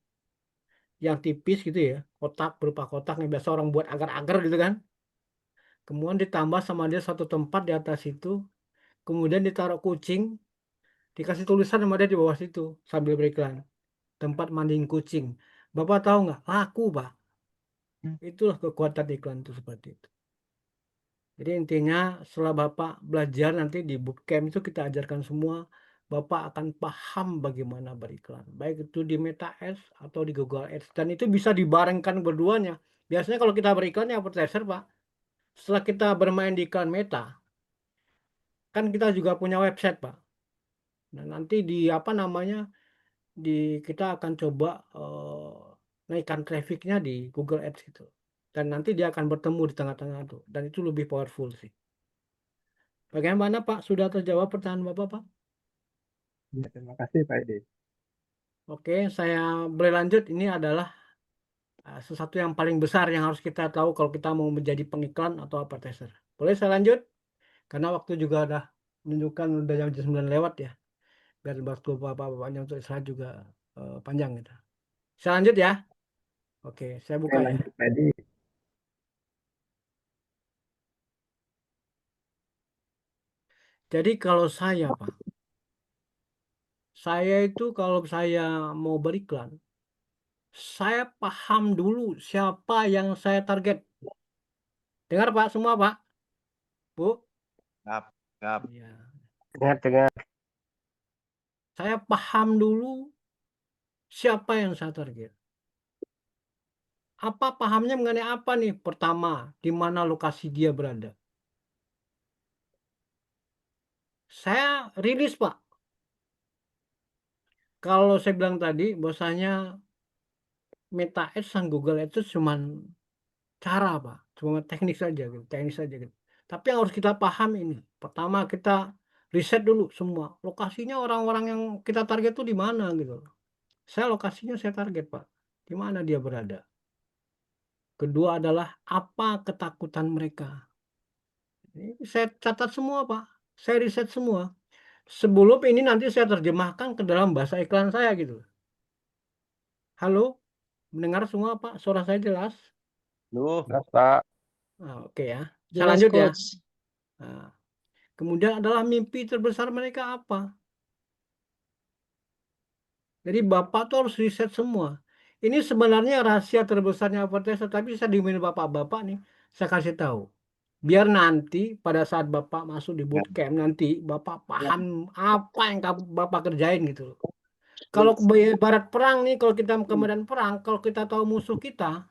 yang tipis gitu ya, kotak berupa kotak yang biasa orang buat agar-agar gitu kan. Kemudian ditambah sama dia satu tempat di atas itu, kemudian ditaruh kucing, dikasih tulisan sama dia di bawah situ sambil beriklan, tempat mandiin kucing. Bapak tahu nggak? Laku, Pak. Itulah kekuatan iklan itu seperti itu. Jadi intinya setelah Bapak belajar nanti di bootcamp itu kita ajarkan semua, Bapak akan paham bagaimana beriklan. Baik itu di Meta Ads atau di Google Ads. Dan itu bisa dibarengkan berduanya. Biasanya kalau kita beriklan ya advertiser, Pak. Setelah kita bermain di iklan Meta, kan kita juga punya website, Pak. Nah, nanti kita akan coba naikkan trafficnya di Google Ads gitu. Dan nanti dia akan bertemu di tengah-tengah itu. Dan itu lebih powerful sih. Bagaimana Pak? Sudah terjawab pertanyaan Bapak, Pak? ya terima kasih Pak Edi. Oke, saya boleh lanjut. Ini adalah sesuatu yang paling besar yang harus kita tahu kalau kita mau menjadi pengiklan atau advertiser. Boleh saya lanjut? Karena waktu juga udah menunjukkan udah jam 9 lewat ya. Biar waktu Bapak-bapaknya untuk istirahat juga panjang gitu. Saya lanjut ya. Oke, saya buka Saya ya. lanjut Pak Edi. Jadi kalau saya, Pak, saya itu kalau saya mau beriklan, saya paham dulu siapa yang saya target. Dengar Pak semua Pak? Bu? Siap, siap. Ya. Dengar. Saya paham dulu siapa yang saya target. Apa pahamnya mengenai apa nih? Pertama, di mana lokasi dia berada. Saya rilis Pak. Kalau saya bilang tadi, bahwasanya Meta Ads dan Google Ads itu cuma cara Pak, cuma teknik saja gitu. Tapi yang harus kita paham ini, pertama kita riset dulu semua, lokasinya orang-orang yang kita target itu di mana gitu. Lokasinya saya target Pak, di mana dia berada. Kedua adalah apa ketakutan mereka. Ini saya catat semua Pak, saya riset semua. Sebelum ini nanti saya terjemahkan ke dalam bahasa iklan saya gitu. Halo, mendengar semua Pak, suara saya jelas? Loh, Jelas, Pak. Oke ya, saya Jelas, lanjut ya. Coach. Nah, kemudian adalah mimpi terbesar mereka apa? Jadi Bapak tuh harus riset semua. Ini sebenarnya rahasia terbesarnya advertiser, tapi saya dimin Bapak-bapak nih, saya kasih tahu. Biar nanti pada saat Bapak masuk di bootcamp nanti Bapak paham apa yang Bapak kerjain gitu loh. Kalau barat perang nih, kalau kita ke medan perang, kalau kita tahu musuh kita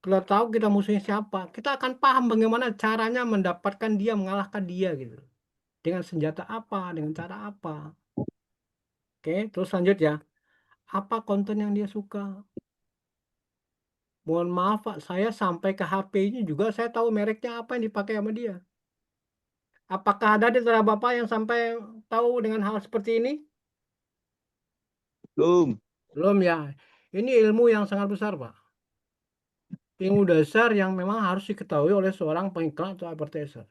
tahu kita musuhnya siapa, kita akan paham bagaimana caranya mendapatkan dia, mengalahkan dia gitu. Dengan senjata apa, dengan cara apa. Oke, terus lanjut ya. Apa konten yang dia suka? Mohon maaf Pak, saya sampai ke HP-nya juga saya tahu mereknya apa yang dipakai sama dia. Apakah ada di antara Bapak yang sampai tahu dengan hal seperti ini? Belum. Belum ya. Ini ilmu yang sangat besar, Pak. Ilmu dasar yang memang harus diketahui oleh seorang pengiklan atau advertiser.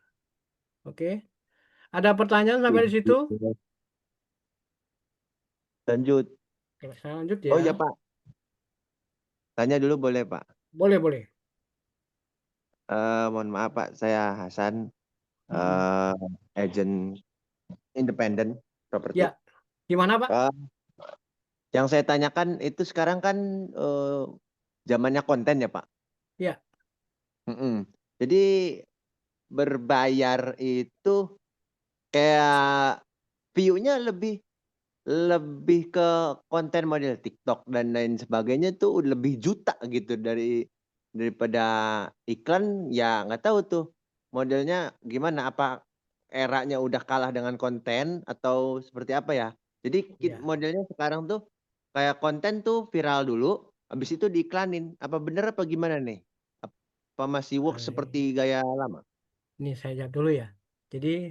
Oke. Ada pertanyaan sampai di situ? Lanjut. Oke, saya lanjut Oh ya. ya Pak, tanya dulu boleh Pak? Boleh, boleh. Mohon maaf Pak, saya Hasan, Hmm. agent independen properti. Ya, gimana Pak? Eh, yang saya tanyakan itu sekarang kan zamannya konten ya Pak. Ya. Jadi berbayar itu kayak view-nya lebih ke konten model TikTok dan lain sebagainya tuh lebih juta gitu daripada iklan. Ya nggak tahu tuh modelnya gimana, apa eranya udah kalah dengan konten atau seperti apa ya. Jadi Ya. modelnya sekarang tuh kayak konten tuh viral dulu habis itu diiklanin, apa bener apa gimana nih, apa masih work seperti gaya lama? Ini saya jawab dulu ya. Jadi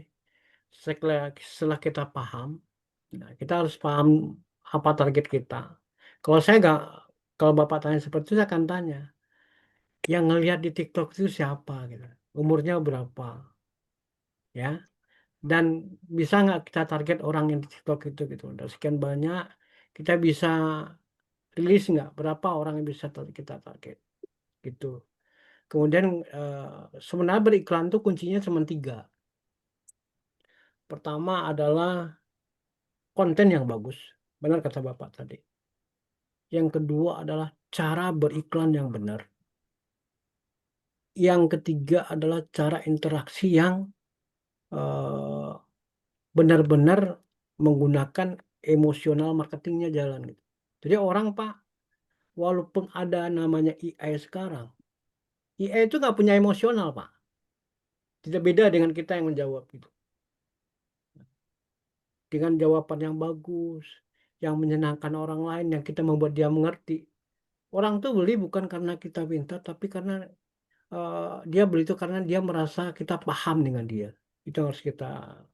setelah kita paham, nah, kita harus paham apa target kita. Kalau saya nggak, kalau Bapak tanya seperti itu, saya akan tanya, yang ngelihat di TikTok itu siapa gitu, umurnya berapa, ya, dan bisa nggak kita target orang yang di TikTok itu gitu. Udah sekian banyak, kita bisa rilis nggak berapa orang yang bisa kita target gitu. Kemudian sebenarnya beriklan tuh kuncinya cuma 3. Pertama adalah konten yang bagus, benar kata Bapak tadi. Yang kedua adalah cara beriklan yang benar. Yang ketiga adalah cara interaksi yang eh, benar-benar menggunakan emosional marketingnya jalan gitu. Jadi orang Pak, walaupun ada namanya AI sekarang, AI itu nggak punya emosional Pak. Tidak beda dengan kita yang menjawab gitu. Dengan jawaban yang bagus, yang menyenangkan orang lain, yang kita membuat dia mengerti. Orang tuh beli bukan karena kita pintar, tapi karena dia beli itu karena dia merasa kita paham dengan dia. Itu harus kita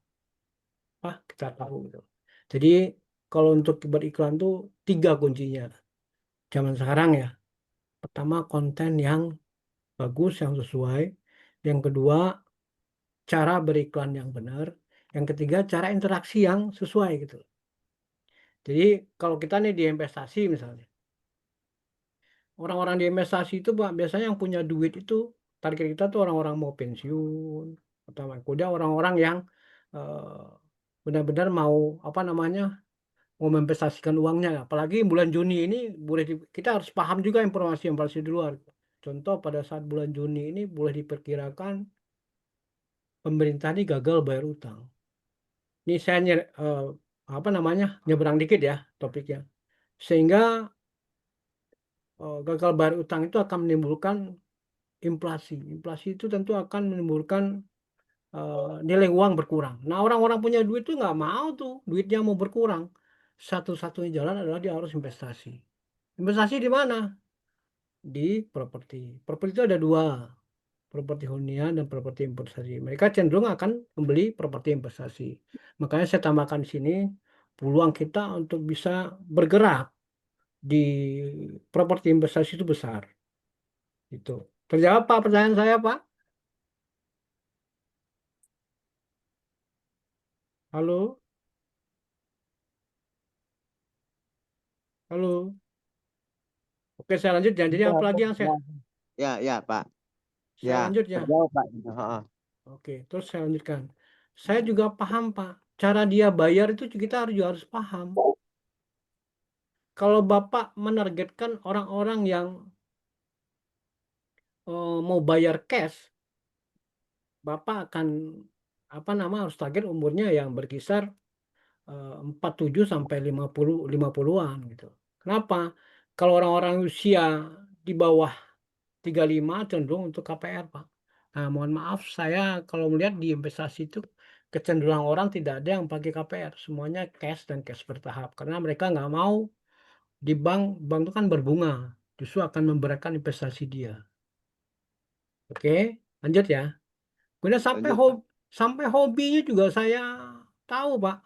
tahu gitu. Jadi kalau untuk beriklan tuh 3 kuncinya zaman sekarang ya. Pertama konten yang bagus, yang sesuai. Yang kedua cara beriklan yang benar. Yang ketiga cara interaksi yang sesuai gitu. Jadi kalau kita nih di investasi misalnya, orang-orang di investasi itu Pak, biasanya yang punya duit itu target kita tuh orang-orang mau pensiun, pertama. Kemudian orang-orang yang eh, benar-benar mau apa namanya, mau menginvestasikan uangnya. Apalagi bulan Juni ini kita harus paham juga informasi di luar. Contoh pada saat bulan Juni ini boleh diperkirakan pemerintah ini gagal bayar utang. Ini saya apa namanya, nyebrang dikit ya topiknya. Sehingga gagal bayar utang itu akan menimbulkan inflasi. Inflasi itu tentu akan menimbulkan nilai uang berkurang. Nah, orang-orang punya duit tuh nggak mau tuh duitnya mau berkurang. Satu-satunya jalan adalah dia harus investasi. Investasi di mana? Di properti. Properti itu ada 2, properti hunian dan properti investasi. Mereka cenderung akan membeli properti investasi. Makanya saya tambahkan di sini peluang kita untuk bisa bergerak di properti investasi itu besar. Itu. Terjawab Pak pertanyaan saya Pak? Halo? Halo? Oke, saya lanjut ya. Jadi apa lagi yang saya Ya Pak. Ya, lanjut ya. terjawab Pak. Heeh. Oke, terus saya lanjutkan. Saya juga paham Pak. Cara dia bayar itu kita juga harus paham. kalau Bapak menargetkan orang-orang yang mau bayar cash, Bapak akan harus target umurnya yang berkisar 47 sampai 50-an gitu. Kenapa? Kalau orang-orang usia di bawah 35 cenderung untuk KPR, Pak. Nah, mohon maaf, saya kalau melihat di investasi itu kecenderungan orang tidak ada yang pakai KPR, semuanya cash dan cash bertahap. Karena mereka nggak mau di bank, bank itu kan berbunga, justru akan memberatkan investasi dia. Oke, lanjut ya. Kemudian Lanjut, Pak. sampai hobinya juga saya tahu, Pak.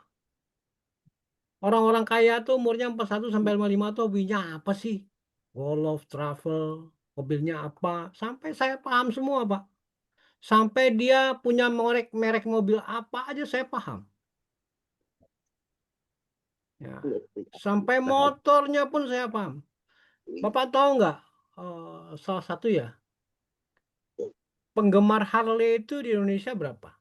Orang-orang kaya tuh umurnya 41 sampai 55 tuh hobinya apa sih? Golf, travel, mobilnya apa? Sampai saya paham semua, Pak. Sampai dia punya merek mobil apa aja saya paham. Ya. Sampai motornya pun saya paham. Bapak tahu nggak? Salah satu ya, penggemar Harley itu di Indonesia berapa?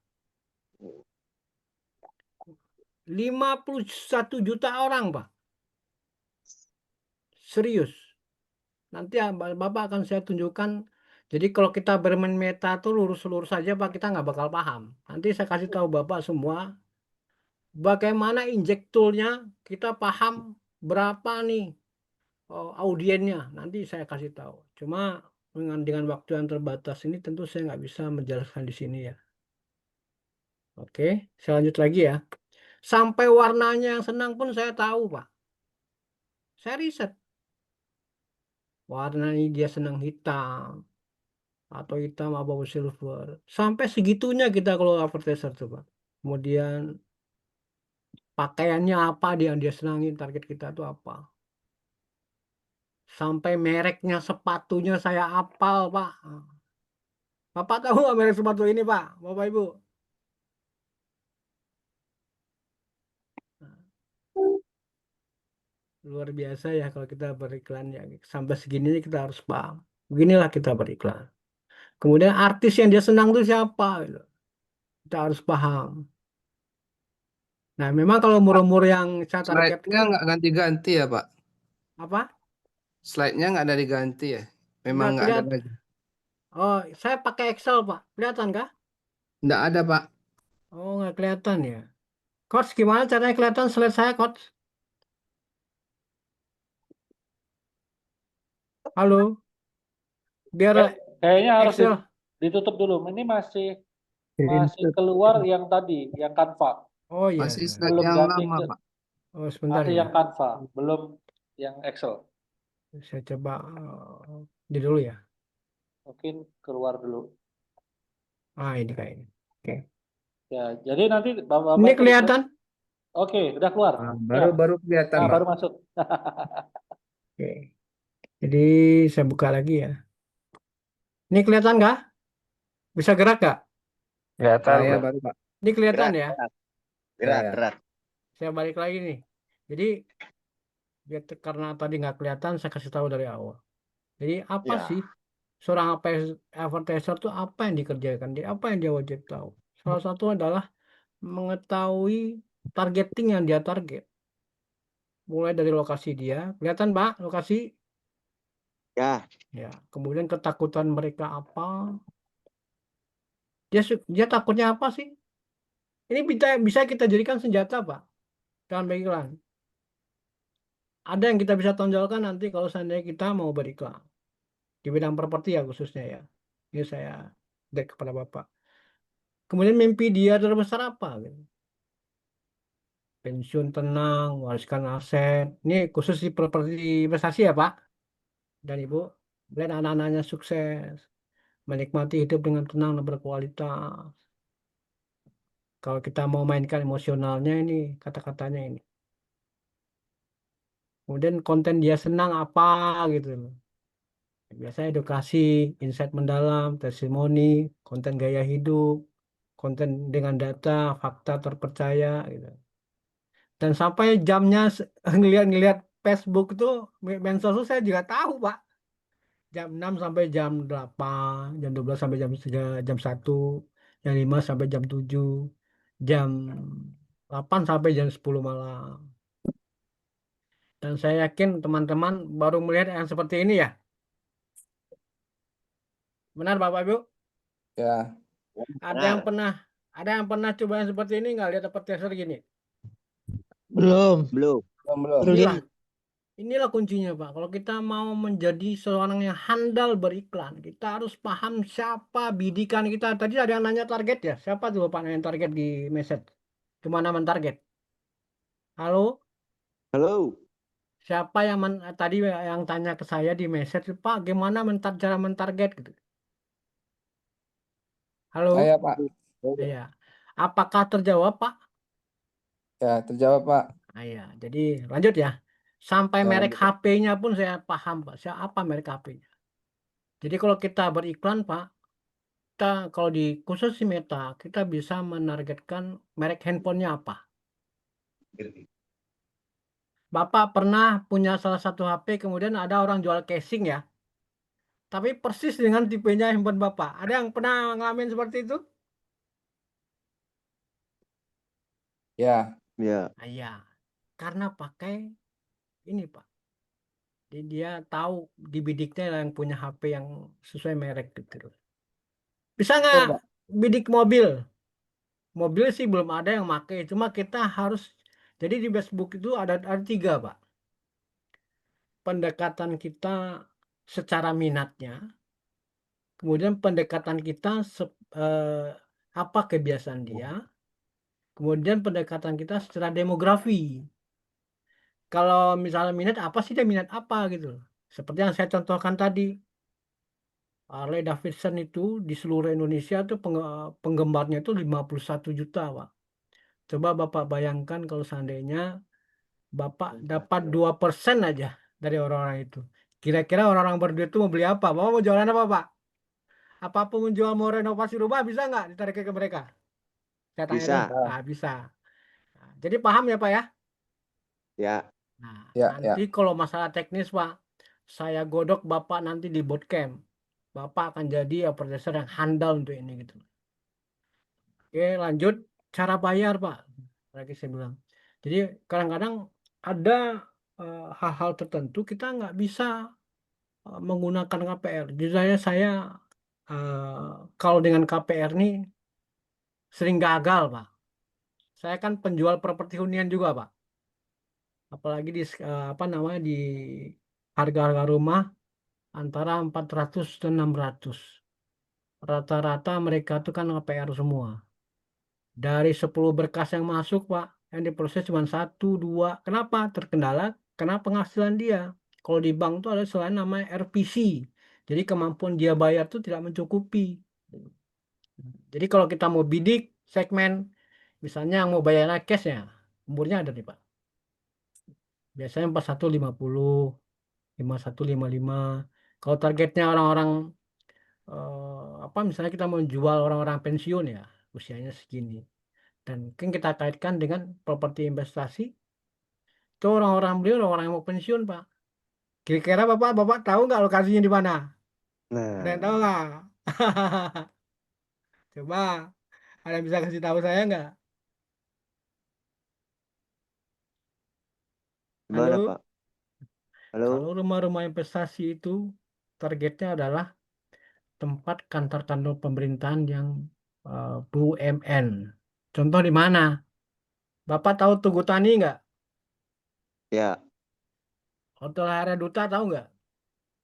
51 juta orang, Pak. Serius. Nanti Bapak akan saya tunjukkan. Jadi kalau kita bermain meta tuh lurus-lurus saja, Pak, kita nggak bakal paham. Nanti saya kasih tahu Bapak semua bagaimana injek toolnya, kita paham berapa nih audiennya. Nanti saya kasih tahu. Cuma dengan waktu yang terbatas ini tentu saya nggak bisa menjelaskan di sini ya. Oke, saya lanjut lagi ya. Sampai warnanya yang senang pun saya tahu, Pak. Saya riset. Warna ini dia senang hitam atau hitam apa silver. Sampai segitunya kita kalau advertiser tuh, Pak. Kemudian pakaiannya apa dia yang dia senangin, target kita tuh apa. Sampai mereknya sepatunya saya hafal, Pak. Bapak tahu nggak merek sepatu ini, Pak? Bapak Ibu. Luar biasa ya kalau kita beriklan ya. Sampai segininya kita harus paham. Beginilah kita beriklan. Kemudian artis yang dia senang tuh siapa, gitu. Kita harus paham. Nah, memang kalau umur-umur yang saya Slide-nya targetkan nggak ganti-ganti ya, Pak? apa? Slide-nya nggak ada diganti ya? Memang Nggak nggak ada kelihatan. lagi. Oh, saya pakai Excel, Pak. Kelihatan kah? Nggak ada, Pak. Oh, nggak kelihatan ya. Coach, gimana caranya kelihatan slide saya, Coach? Halo, biar Kayaknya harus Excel. ditutup dulu. Ini masih Screenshot. keluar yang tadi, yang Canva. Oh iya. Masih slide Belum yang ganti lama, ke Pak. Oh, sebentar masih ya. yang Canva, belum yang Excel. Saya coba di dulu ya. Mungkin keluar dulu. Ah, ini kayaknya. Oke. Ya, jadi nanti Bapak Ini itu kelihatan? Oke, udah keluar. Nah, Ya, baru kelihatan, Pak. baru masuk. Oke. Jadi saya buka lagi ya. Ini kelihatan nggak? Bisa gerak nggak? Kelihatan, Ya, Bro. baru, Pak. Ini kelihatan Gerak, ya. gerak, Ya. gerak. Saya balik lagi nih. Jadi karena tadi nggak kelihatan, saya kasih tahu dari awal. Jadi apa Ya. sih seorang advertiser tuh apa yang dikerjakan? Dia apa yang dia wajib tahu? Salah satu adalah mengetahui targeting yang dia target. Mulai dari lokasi dia, kelihatan Pak, lokasi. Ya. Ya, kemudian ketakutan mereka apa? Dia takutnya apa sih? Ini bisa kita jadikan senjata, Pak, dalam beriklan. Ada yang kita bisa tonjolkan nanti kalau seandainya kita mau beriklan di bidang properti ya khususnya ya. Ini saya deck kepada Bapak. Kemudian mimpi dia terbesar apa? Gitu. Pensiun tenang, wariskan aset. Ini khusus di properti investasi ya, Pak dan Ibu. Dan anak-anaknya sukses, menikmati hidup dengan tenang dan berkualitas. Kalau kita mau mainkan emosionalnya ini, kata-katanya ini. Kemudian konten dia senang apa gitu loh. Biasanya edukasi, insight mendalam, testimoni, konten gaya hidup, konten dengan data, fakta terpercaya gitu. Dan sampai jamnya ngelihat-ngelihat Facebook itu, medsos itu saya juga tahu, Pak. Jam 6 sampai jam 8, jam 12 sampai jam 3, jam 1, jam 5 sampai jam 7, jam 8 sampai jam 10 malam. Dan saya yakin teman-teman baru melihat yang seperti ini ya. Benar Bapak Ibu? Ya. Ada yang pernah coba yang seperti ini nggak, lihat advertiser gini? Belum. Belum. Belum. Inilah, inilah kuncinya Pak. Kalau kita mau menjadi seorang yang handal beriklan, kita harus paham siapa bidikan kita. Tadi ada yang nanya target ya. Siapa tuh Bapak nanya target di message? Gimana mentarget? Halo? Halo. Siapa yang tadi yang tanya ke saya di message, Pak, gimana cara mentarget gitu? Halo? Saya Pak. Iya. Apakah terjawab, Pak? Ya, terjawab Pak. Iya. Jadi lanjut ya. Sampai Ya, merek lanjut. HP-nya pun saya paham, Pak. Apa merek HP-nya? Jadi kalau kita beriklan, Pak, kita kalau di khusus si Meta, kita bisa menargetkan merek handphonenya apa. Bapak pernah punya salah satu HP, kemudian ada orang jual casing ya. Tapi persis dengan tipenya handphone Bapak. Ada yang pernah ngalamin seperti itu? Ya. Ya. Nah, iya, karena pakai ini Pak. Jadi dia tahu di bidiknya yang punya HP yang sesuai merek gitu. Bisa nggak Betul, Pak. bidik mobil? Mobil sih belum ada yang pakai. Cuma kita harus. Jadi di Facebook itu ada 3 Pak. Pendekatan kita secara minatnya. Kemudian pendekatan kita apa kebiasaan dia. Kemudian pendekatan kita secara demografi. Kalau misalnya minat apa sih, dia minat apa gitu. Seperti yang saya contohkan tadi. Harley Davidson itu di seluruh Indonesia tuh penggemarnya itu 51 juta, Pak. Coba Bapak bayangkan kalau seandainya Bapak dapat 2% aja dari orang-orang itu. Kira-kira orang-orang berduit itu mau beli apa? Bapak mau jualan apa, Pak? Apapun menjual, mau renovasi rumah, bisa nggak ditarik ke mereka? Saya tanya Bisa. dong. Nah, bisa. Nah, jadi paham ya, Pak ya? Ya. Nah, Ya, nanti kalau masalah teknis, Pak, saya godok Bapak nanti di bootcamp. Bapak akan jadi advertiser yang handal untuk ini gitu. Oke, lanjut cara bayar, Pak. Lagi saya bilang. Jadi kadang-kadang ada hal-hal tertentu kita nggak bisa menggunakan KPR. Jadi saya kalau dengan KPR nih sering gagal, Pak. Saya kan penjual properti hunian juga, Pak. Apalagi di apa namanya, di harga-harga rumah antara 400 dan 600. Rata-rata mereka tuh kan KPR semua. Dari 10 berkas yang masuk, Pak, yang diproses cuma 1, 2. Kenapa? Terkendala karena penghasilan dia. Kalau di bank tuh ada selain namanya RPC. Jadi kemampuan dia bayar tuh tidak mencukupi. Jadi kalau kita mau bidik segmen, misalnya yang mau bayar cash ya, umurnya ada nih Pak. Biasanya 4150, 5155. Kalau targetnya orang-orang apa, misalnya kita mau jual orang-orang pensiun ya, usianya segini. Dan kan kita kaitkan dengan properti investasi, itu orang-orang beli orang-orang yang mau pensiun, Pak. Kira-kira Bapak tahu nggak lokasinya di mana? Ada yang tahu Nah, nggak? Coba, ada yang bisa kasih tahu saya nggak? gimana Halo? Pak? Halo? Kalau rumah-rumah investasi itu targetnya adalah tempat kantor-kantor pemerintahan yang BUMN. Contoh di mana? Bapak tahu Tugu Tani nggak? Ya. Hotel Harya Duta tahu nggak?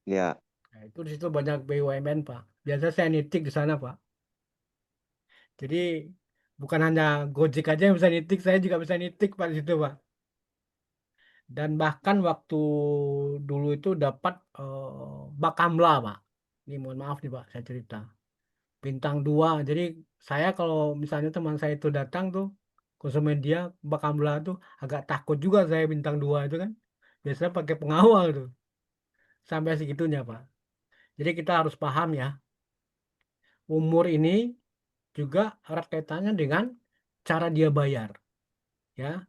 Ya. Nah, itu di situ banyak BUMN, Pak. Biasa saya nitik di sana, Pak. Jadi bukan hanya Gojek aja yang bisa nitik, saya juga bisa nitik Pak di situ, Pak. Dan bahkan waktu dulu itu dapat Bakamla, Pak. Ini mohon maaf nih, Pak, saya cerita. Bintang 2. Jadi saya kalau misalnya teman saya itu datang tuh konsumen dia Bakamla tuh agak takut juga, saya bintang 2 itu kan. Biasanya pakai pengawal tuh. Sampai segitunya, Pak. Jadi kita harus paham ya, umur ini juga erat kaitannya dengan cara dia bayar. Ya,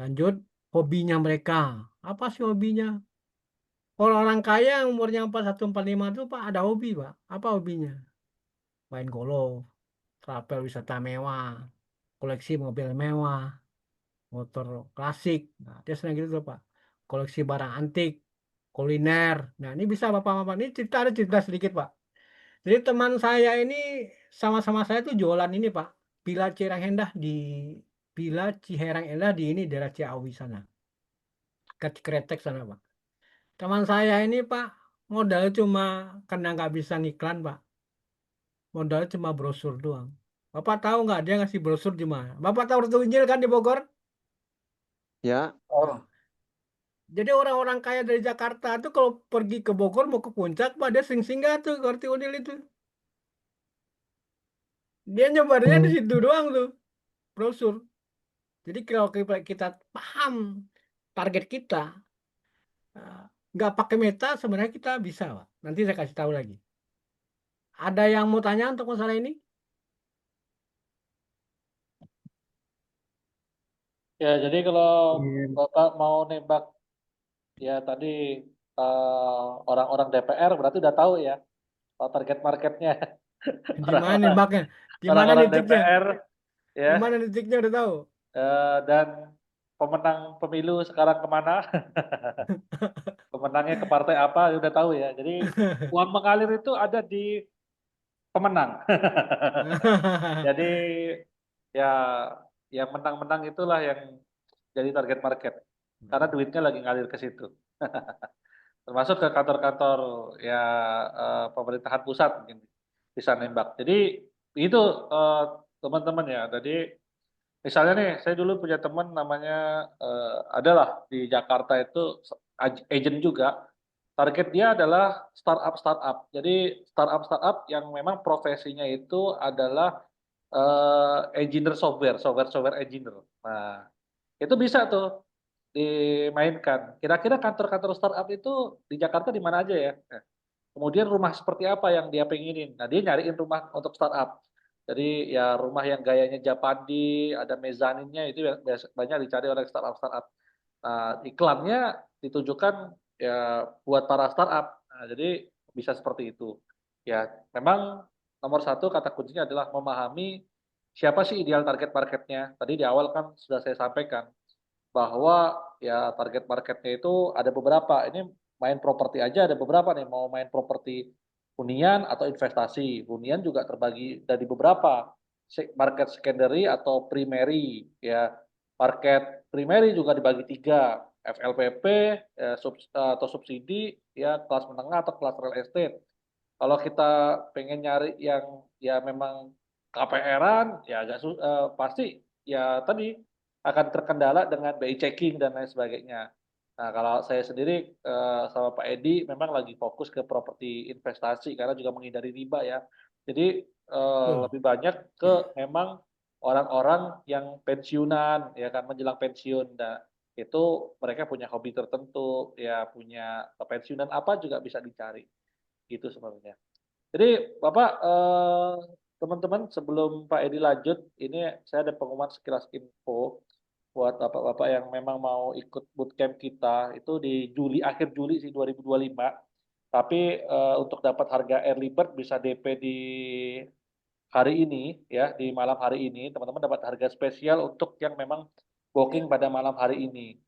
lanjut, hobinya mereka. Apa sih hobinya? Orang-orang kaya yang umurnya 41 45 itu Pak ada hobi, Pak. Apa hobinya? Main golf, travel wisata mewah, koleksi mobil mewah, motor klasik. Nah, dia senang gitu tuh, Pak. koleksi barang antik, kuliner. Nah, ini bisa Bapak-Bapak. Ini ada cerita sedikit, Pak. Jadi teman saya ini sama-sama saya tuh jualan ini, Pak. Villa Ciherang Endah di ini daerah Ciawi sana. Kretek sana, Pak. Teman saya ini, Pak, modal cuma karena nggak bisa ngiklan, Pak. Modal cuma brosur doang. Bapak tahu nggak dia ngasih brosur di mana? Bapak tahu Ratu Injil kan di Bogor? Ya, Oh, Nah, jadi orang-orang kaya dari Jakarta tuh kalau pergi ke Bogor mau ke puncak, Pak, dia singgah tuh ke Ratu Injil itu. Dia nyebarnya di situ doang tuh, brosur. Jadi kalau kita paham target kita, nggak pakai meta sebenarnya kita bisa, Pak. Nanti saya kasih tahu lagi. Ada yang mau tanya untuk masalah ini? Ya, jadi kalau Ingin Bapak mau nembak ya tadi orang-orang DPR berarti udah tahu ya target marketnya Di mana orang-orang nembaknya? Di mana orang-orang titiknya? DPR ya Di mana titiknya udah tahu? dan pemenang pemilu sekarang kemana? Pemenangnya ke partai apa? Udah tahu ya. Jadi uang mengalir itu ada di pemenang. Jadi ya yang menang-menang itulah yang jadi target market karena duitnya lagi ngalir ke situ. Termasuk ke kantor-kantor ya pemerintahan pusat mungkin bisa nembak. Jadi itu teman-teman ya. Jadi misalnya nih, saya dulu punya teman namanya adalah di Jakarta itu agent juga. Target dia adalah startup. Jadi startup yang memang profesinya itu adalah engineer software engineer. Nah, itu bisa tuh dimainkan. Kira-kira kantor-kantor startup itu di Jakarta di mana aja ya? Nah, kemudian rumah seperti apa yang dia pengenin. Nah, dia nyariin rumah untuk startup. Jadi ya rumah yang gayanya Japandi, ada mezaninnya itu banyak dicari oleh startup-startup. Nah, iklannya ditujukan ya buat para startup. Nah, jadi bisa seperti itu. Ya, memang nomor satu kata kuncinya adalah memahami siapa sih ideal target marketnya. Tadi di awal kan sudah saya sampaikan bahwa ya target marketnya itu ada beberapa. Ini main properti aja ada beberapa nih, mau main properti hunian atau investasi. Hunian juga terbagi dari beberapa market secondary atau primary ya. Market primary juga dibagi tiga, FLPP ya, atau subsidi ya kelas menengah atau kelas real estate. Kalau kita pengen nyari yang ya memang KPR-an ya agak pasti ya tadi akan terkendala dengan BI checking dan lain sebagainya. Nah, kalau saya sendiri sama Pak Edi memang lagi fokus ke properti investasi karena juga menghindari riba ya. Jadi Betul. lebih banyak ke memang orang-orang yang pensiunan ya kan menjelang pensiun. Nah, itu mereka punya hobi tertentu ya punya pensiunan apa juga bisa dicari gitu sebenarnya. Jadi Bapak, teman-teman sebelum Pak Edi lanjut, ini saya ada pengumuman sekilas info buat bapak-bapak yang memang mau ikut bootcamp kita itu di akhir Juli sih 2025. Tapi untuk dapat harga early bird bisa DP di hari ini ya di malam hari ini teman-teman dapat harga spesial untuk yang memang booking pada malam hari ini.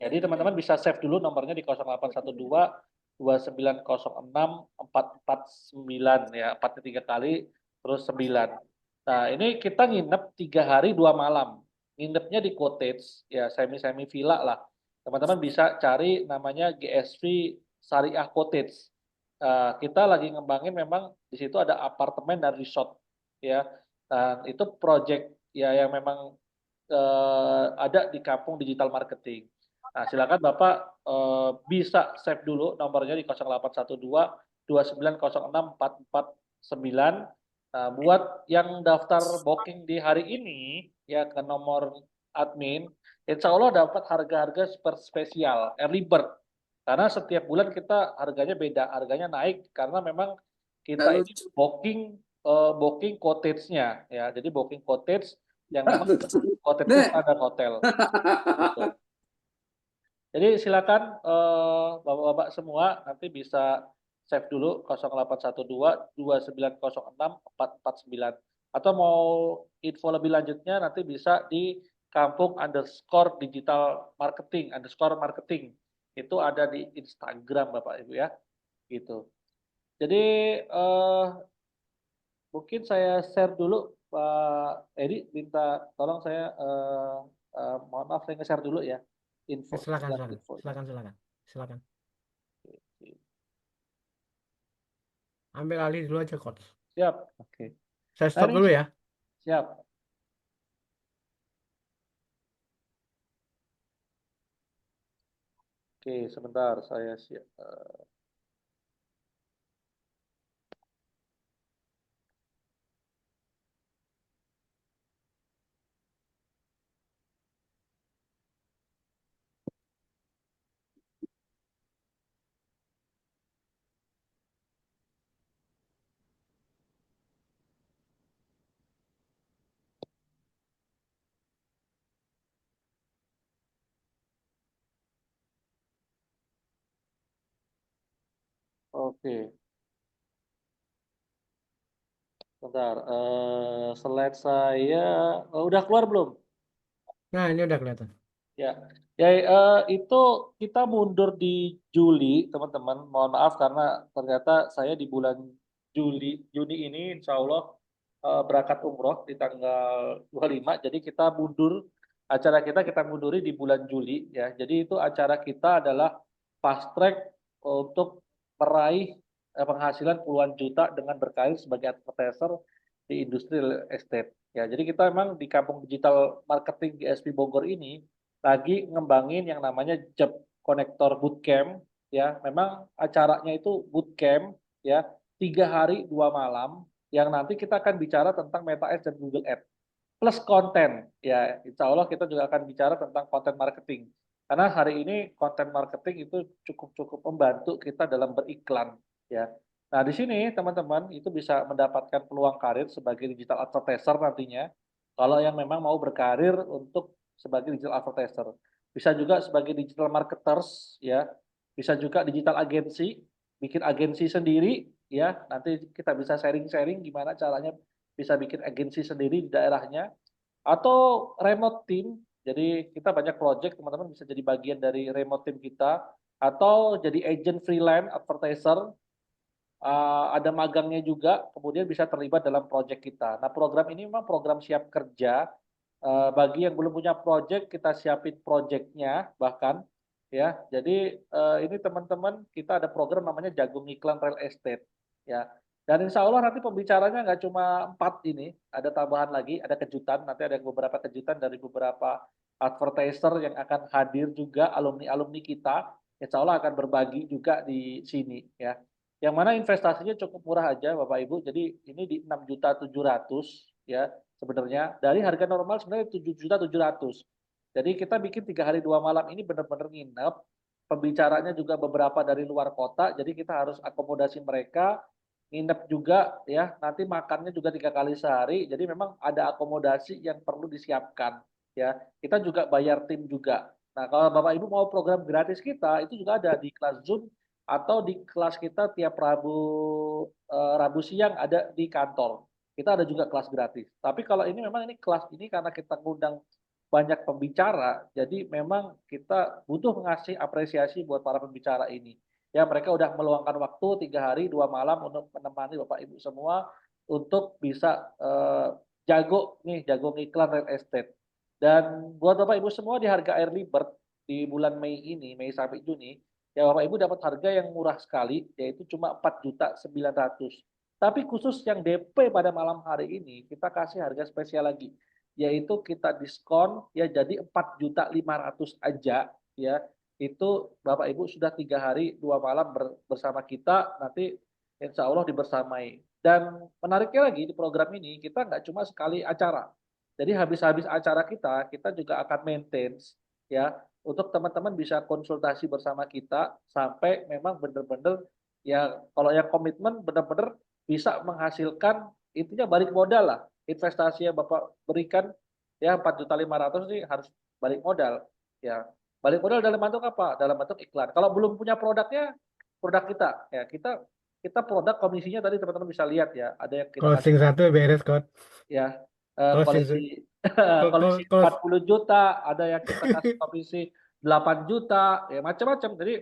Jadi teman-teman bisa save dulu nomornya di 0812 2906 449 ya, 4 kali terus 9. Nah, ini kita nginep 3 hari 2 malam. Nginepnya di cottage ya semi villa lah. Teman-teman bisa cari namanya GSV Syariah Cottage. Kita lagi ngembangin memang di situ ada apartemen dan resort ya. Dan itu project ya yang memang ada di Kampung Digital Marketing. Nah, silakan Bapak bisa save dulu nomornya di 0812 2906 449. Nah, buat yang daftar booking di hari ini ya ke nomor admin, insya Allah dapat harga-harga super spesial, early bird. Karena setiap bulan kita harganya beda, harganya naik karena memang kita ini booking cottage-nya ya. Jadi booking cottage yang memang cottage-nya standar hotel. Gitu. Jadi silakan Bapak-bapak semua nanti bisa save dulu 0812 2906 449 atau mau info lebih lanjutnya nanti bisa di kampung_digital_marketing itu ada di Instagram Bapak Ibu ya, gitu. Jadi mungkin saya share dulu Pak Edi, minta tolong saya mohon maaf saya nge-share dulu ya info Silakan, slide silakan, infonya. silakan, silakan, silakan. Ambil alih dulu aja, Coach. Siap, oke. Saya Nah, stop ini dulu ya. siap. Oke, sebentar saya siap. Oke, sebentar. Slide saya udah keluar belum? Nah, ini udah kelihatan. Ya, ya itu kita mundur di Juli, teman-teman. Mohon maaf karena ternyata saya di bulan Juni ini insya Allah berangkat umroh di tanggal 25. Jadi kita mundur, acara kita munduri di bulan Juli ya. Jadi itu acara kita adalah fast track untuk meraih penghasilan puluhan juta dengan berkarir sebagai advertiser di industri real estate. Ya, jadi kita memang di Kampung Digital Marketing GSP Bogor ini lagi ngembangin yang namanya Job Connector Bootcamp ya. Memang acaranya itu bootcamp ya, 3 hari 2 malam yang nanti kita akan bicara tentang Meta Ads dan Google Ads plus konten ya. Insya Allah kita juga akan bicara tentang konten marketing karena hari ini konten marketing itu cukup membantu kita dalam beriklan ya. Nah di sini teman-teman itu bisa mendapatkan peluang karir sebagai digital advertiser nantinya kalau yang memang mau berkarir untuk sebagai digital advertiser. Bisa juga sebagai digital marketers ya, bisa juga digital agency, bikin agensi sendiri ya. Nanti kita bisa sharing-sharing gimana caranya bisa bikin agensi sendiri di daerahnya atau remote team. Jadi kita banyak project, teman-teman bisa jadi bagian dari remote team kita atau jadi agent freelance advertiser. Ada magangnya juga, kemudian bisa terlibat dalam project kita. Nah, program ini memang program siap kerja. Bagi yang belum punya project, kita siapin projectnya bahkan ya. Jadi ini teman-teman kita ada program namanya Jagung Iklan Real Estate ya. Dan insya Allah nanti pembicaranya nggak cuma 4 ini, ada tambahan lagi, ada kejutan. Nanti ada beberapa kejutan dari beberapa advertiser yang akan hadir juga alumni-alumni kita. Insya Allah akan berbagi juga di sini ya. Yang mana investasinya cukup murah aja Bapak Ibu. Jadi ini di 6.700.000 ya sebenarnya. Dari harga normal sebenarnya 7.700.000. Jadi kita bikin 3 hari 2 malam ini benar-benar nginep. Pembicaranya juga beberapa dari luar kota. Jadi kita harus akomodasi mereka. Nginep juga ya. Nanti makannya juga 3 kali sehari. Jadi memang ada akomodasi yang perlu disiapkan ya. Kita juga bayar tim juga. Nah kalau Bapak Ibu mau program gratis kita itu juga ada di kelas Zoom atau di kelas kita tiap Rabu siang ada di kantor. Kita ada juga kelas gratis. Tapi kalau ini memang ini kelas ini karena kita ngundang banyak pembicara, jadi memang kita butuh mengasih apresiasi buat para pembicara ini. Ya mereka udah meluangkan waktu 3 hari 2 malam untuk menemani Bapak Ibu semua untuk bisa jago iklan real estate. Dan buat Bapak Ibu semua di harga early bird di bulan Mei ini, Mei sampai Juni, ya Bapak Ibu dapat harga yang murah sekali, yaitu cuma 4.900.000. Tapi khusus yang DP pada malam hari ini, kita kasih harga spesial lagi, yaitu kita diskon ya jadi 4.500.000 aja ya. Itu Bapak Ibu sudah 3 hari 2 malam bersama kita, nanti insya Allah dibersamai. Dan menariknya lagi di program ini, kita nggak cuma sekali acara. Jadi habis-habis acara kita juga akan maintenance ya untuk teman-teman bisa konsultasi bersama kita sampai memang benar-benar ya kalau yang komitmen benar-benar bisa menghasilkan intinya balik modal lah investasi yang Bapak berikan ya 4.500.000 ini harus balik modal ya balik modal dalam bentuk apa dalam bentuk iklan kalau belum punya produknya produk kita ya kita produk komisinya tadi teman-teman bisa lihat ya ada yang kita kasih Closing satu beres, Coach. ya koleksi Ko- koleksi ko- ko- 40 juta, ada yang kita kasih komisi 8 juta, ya macam-macam. Jadi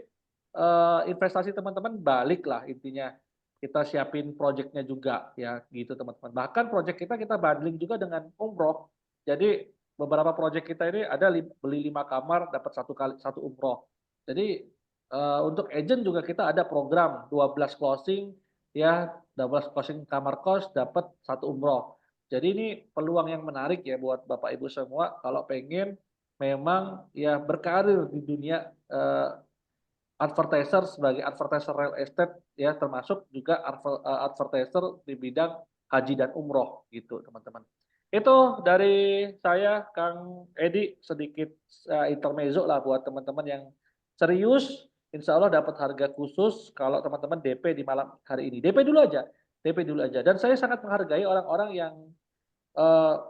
investasi teman-teman balik lah intinya. Kita siapin proyeknya juga ya gitu teman-teman. Bahkan proyek kita bundling juga dengan umroh. Jadi beberapa proyek kita ini ada beli 5 kamar dapat satu umroh. Jadi untuk agent juga kita ada program 12 closing ya, 12 closing kamar kos dapat satu umroh. Jadi ini peluang yang menarik ya buat Bapak Ibu semua kalau pengen memang ya berkarir di dunia advertiser sebagai advertiser real estate ya, termasuk juga advertiser di bidang haji dan umroh gitu teman-teman. Itu dari saya Kang Edi, sedikit intermezzo lah buat teman-teman yang serius, insya Allah dapat harga khusus kalau teman-teman DP di malam hari ini. DP dulu aja, DP dulu aja. Dan saya sangat menghargai orang-orang yang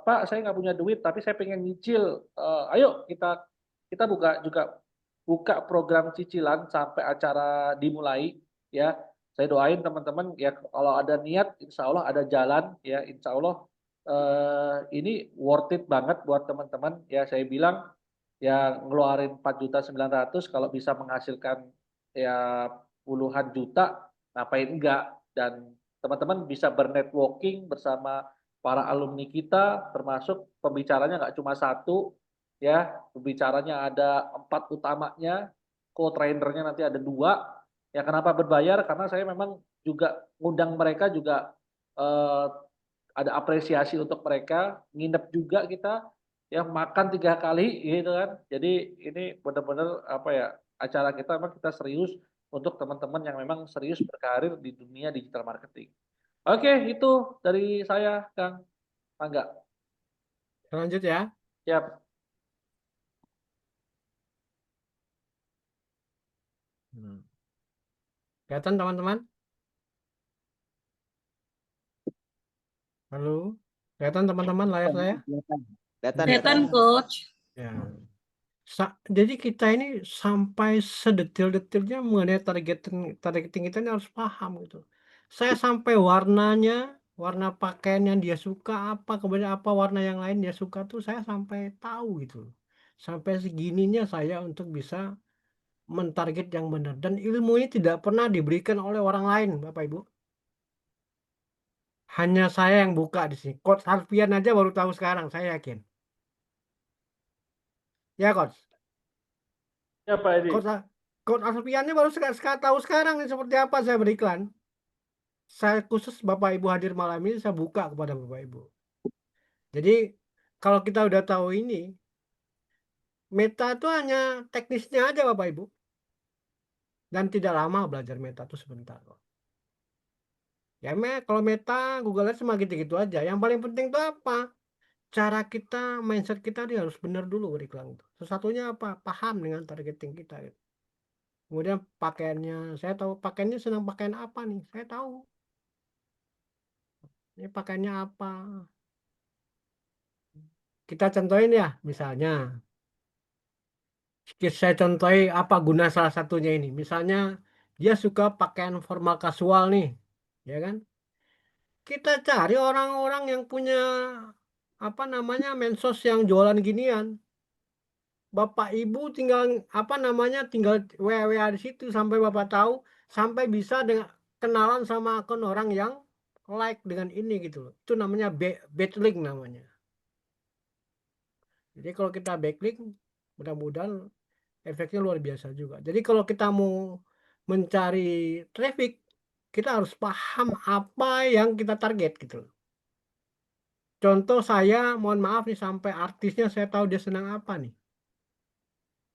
Pak, saya nggak punya duit, tapi saya pengen nyicil. Ayo kita buka program cicilan sampai acara dimulai. Ya, saya doain teman-teman ya kalau ada niat, insya Allah ada jalan. Ya, insya Allah ini worth it banget buat teman-teman. Ya, saya bilang ya ngeluarin 4.900.000 kalau bisa menghasilkan ya puluhan juta, ngapain enggak? Dan teman-teman bisa bernetworking bersama para alumni kita, termasuk pembicaranya nggak cuma satu, ya pembicaranya ada 4 utamanya, co-trainernya nanti ada 2. Ya kenapa berbayar? Karena saya memang juga ngundang mereka juga ada apresiasi untuk mereka, nginep juga kita, ya makan 3 kali gitu kan. Jadi ini benar-benar apa ya, acara kita memang kita serius untuk teman-teman yang memang serius berkarir di dunia digital marketing. Oke, itu dari saya, Kang. Mangga. Lanjut ya. Siap. Kelihatan teman-teman? Halo? Kelihatan teman-teman layar saya? Kelihatan. Coach. Ya. Jadi kita ini sampai sedetil-detilnya mengenai targeting kita ini harus paham gitu. Saya sampai warnanya, warna pakaian yang dia suka apa, kemudian apa warna yang lain dia suka tuh saya sampai tahu gitu. Sampai segininya saya untuk bisa mentarget yang benar, dan ilmu ini tidak pernah diberikan oleh orang lain, Bapak Ibu. Hanya saya yang buka di sini. Coach Alfian aja baru tahu sekarang, saya yakin. Ya, Coach. Ya, Pak Edi. Coach Alfian ini baru tahu sekarang nih seperti apa saya beriklan. Saya khusus Bapak Ibu hadir malam ini, saya buka kepada Bapak Ibu. Jadi kalau kita udah tahu ini, meta itu hanya teknisnya aja Bapak Ibu. Dan tidak lama belajar meta itu sebentar kok. Ya kalau meta, Google Ads cuma gitu-gitu aja. Yang paling penting itu apa? Cara kita, mindset kita dia harus benar dulu beriklan itu. Sesatunya apa? Paham dengan targeting kita. Gitu. Kemudian pakaiannya, saya tahu pakaiannya senang pakaian apa nih, saya tahu. Ini pakaiannya apa? Kita contohin ya, misalnya. Saya contohin apa guna salah satunya ini. Misalnya dia suka pakaian formal kasual nih, ya kan? Kita cari orang-orang yang punya apa namanya mensos yang jualan ginian. Bapak Ibu tinggal apa namanya tinggal WA di situ sampai Bapak tahu, sampai bisa dengan kenalan sama akun orang yang like dengan ini gitu loh. Itu namanya backlink namanya. Jadi kalau kita backlink, mudah-mudahan efeknya luar biasa juga. Jadi kalau kita mau mencari traffic, kita harus paham apa yang kita target gitu loh. Contoh saya, mohon maaf nih, sampai artisnya saya tahu dia senang apa nih.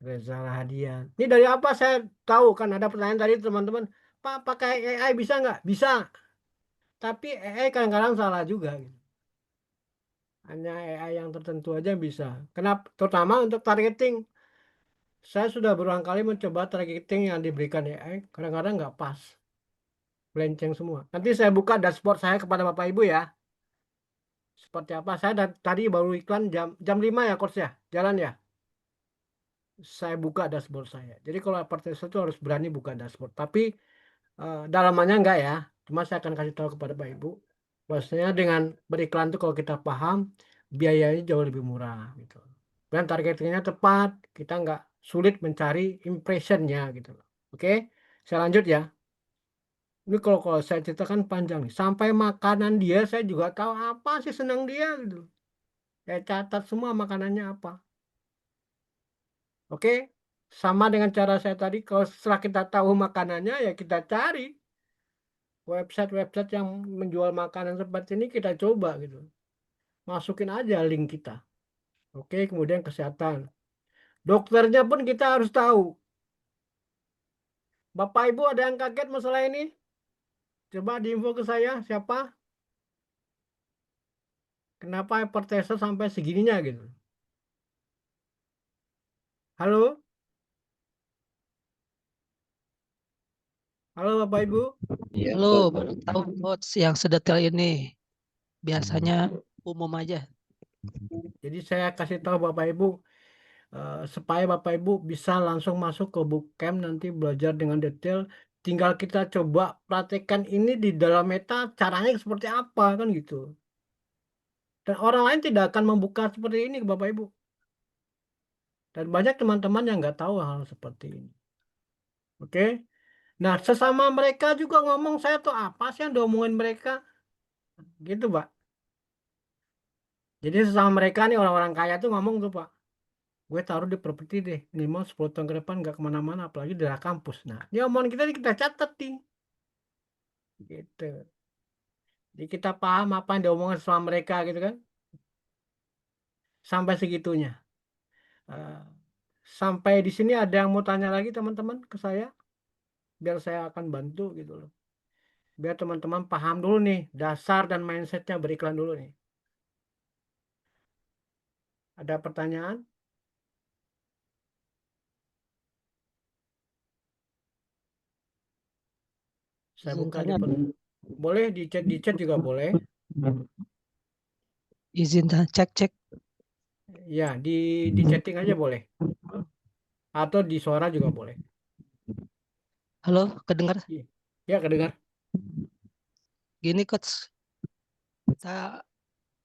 Reza Rahadian. Ini dari apa saya tahu, kan ada pertanyaan tadi teman-teman, Pak pakai AI bisa nggak? Bisa. Tapi AI kadang-kadang salah juga. Gitu. Hanya AI yang tertentu aja bisa. Kenapa? Terutama untuk targeting. Saya sudah berulang kali mencoba targeting yang diberikan AI, kadang-kadang nggak pas. Melenceng semua. Nanti saya buka dashboard saya kepada Bapak Ibu ya. Seperti apa? Saya tadi baru iklan jam 5 ya, Coach ya? Jalan ya? Saya buka dashboard saya. Jadi kalau advertiser itu harus berani buka dashboard. Tapi dalamannya enggak ya. Cuma saya akan kasih tahu kepada Bapak Ibu. Bahwasanya dengan beriklan itu kalau kita paham, biayanya jauh lebih murah gitu. Dan targetingnya tepat, kita nggak sulit mencari impressionnya gitu. Oke, saya lanjut ya. Ini kalau saya ceritakan panjang nih. Sampai makanan dia saya juga tahu apa sih senang dia gitu. Saya catat semua makanannya apa. Oke, sama dengan cara saya tadi. Kalau setelah kita tahu makanannya ya kita cari website-website yang menjual makanan seperti ini, kita coba gitu. Masukin aja link kita. Oke, kemudian kesehatan. Dokternya pun kita harus tahu. Bapak Ibu ada yang kaget masalah ini? Coba diinfo ke saya siapa? Kenapa hypertension sampai segininya gitu? Halo? Halo Bapak Ibu? Halo, baru tahu coach yang sedetail ini. Biasanya umum aja. Jadi saya kasih tahu Bapak Ibu supaya Bapak Ibu bisa langsung masuk ke bootcamp nanti belajar dengan detail. Tinggal kita coba praktekkan ini di dalam Meta caranya seperti apa kan gitu. Dan orang lain tidak akan membuka seperti ini Bapak Ibu. Dan banyak teman-teman yang nggak tahu hal seperti ini. Oke. Nah, sesama mereka juga ngomong saya tuh apa sih yang diomongin mereka? Gitu, Pak. Jadi sesama mereka nih orang-orang kaya tuh ngomong tuh, Pak. Gue taruh di properti deh, minimal 10 tahun ke depan nggak kemana-mana, apalagi di daerah kampus. Nah, ini omongan kita kita catat nih. Gitu. Jadi kita paham apa yang diomongin sama mereka gitu kan. Sampai segitunya. Sampai di sini ada yang mau tanya lagi teman-teman ke saya? Biar saya akan bantu gitu loh. Biar teman-teman paham dulu nih, dasar dan mindsetnya beriklan dulu nih. Ada pertanyaan? Saya Izin buka tanya, boleh di chat juga boleh. izin cek. Ya, di chatting aja boleh. Atau di suara juga boleh. Halo, kedengar? Ya, kedengar. Gini coach, kita